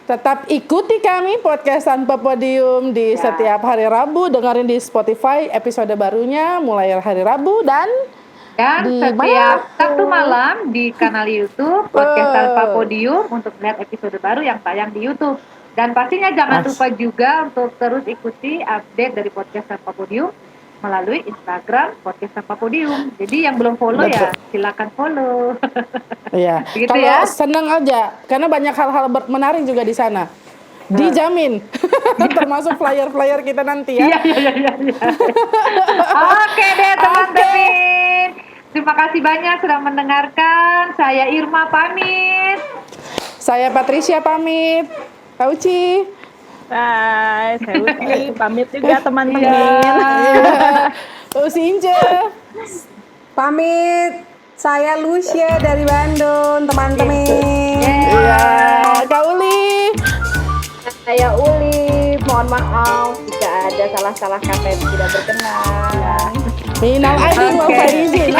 tetap ikuti kami podcast Tanpa Podium di setiap hari Rabu, dengerin di Spotify episode barunya mulai hari Rabu dan setiap Sabtu malam di kanal YouTube podcast Tanpa Podium untuk melihat episode baru yang tayang di YouTube. Dan pastinya jangan lupa juga untuk terus ikuti update dari podcast Tanpa Podium melalui Instagram podcast Tanpa Podium. Jadi yang belum follow ya silakan follow. Iya. Begitu kalau ya. seneng aja karena banyak hal-hal menarik juga di sana. Dijamin. Termasuk flyer-flyer kita nanti ya. Iya. Oke deh teman-teman. Terima kasih banyak sudah mendengarkan. Saya Irma pamit. Saya Patricia pamit. Kak Uci. Hai, saya Uci pamit juga teman-teman. Uci Ince. Pamit. Saya Lucia dari Bandung, teman-teman. Iya, Kak Uli. Saya Uli, mohon maaf jika ada salah-salah kata yang tidak berkenan. Minal aidin wal faizin.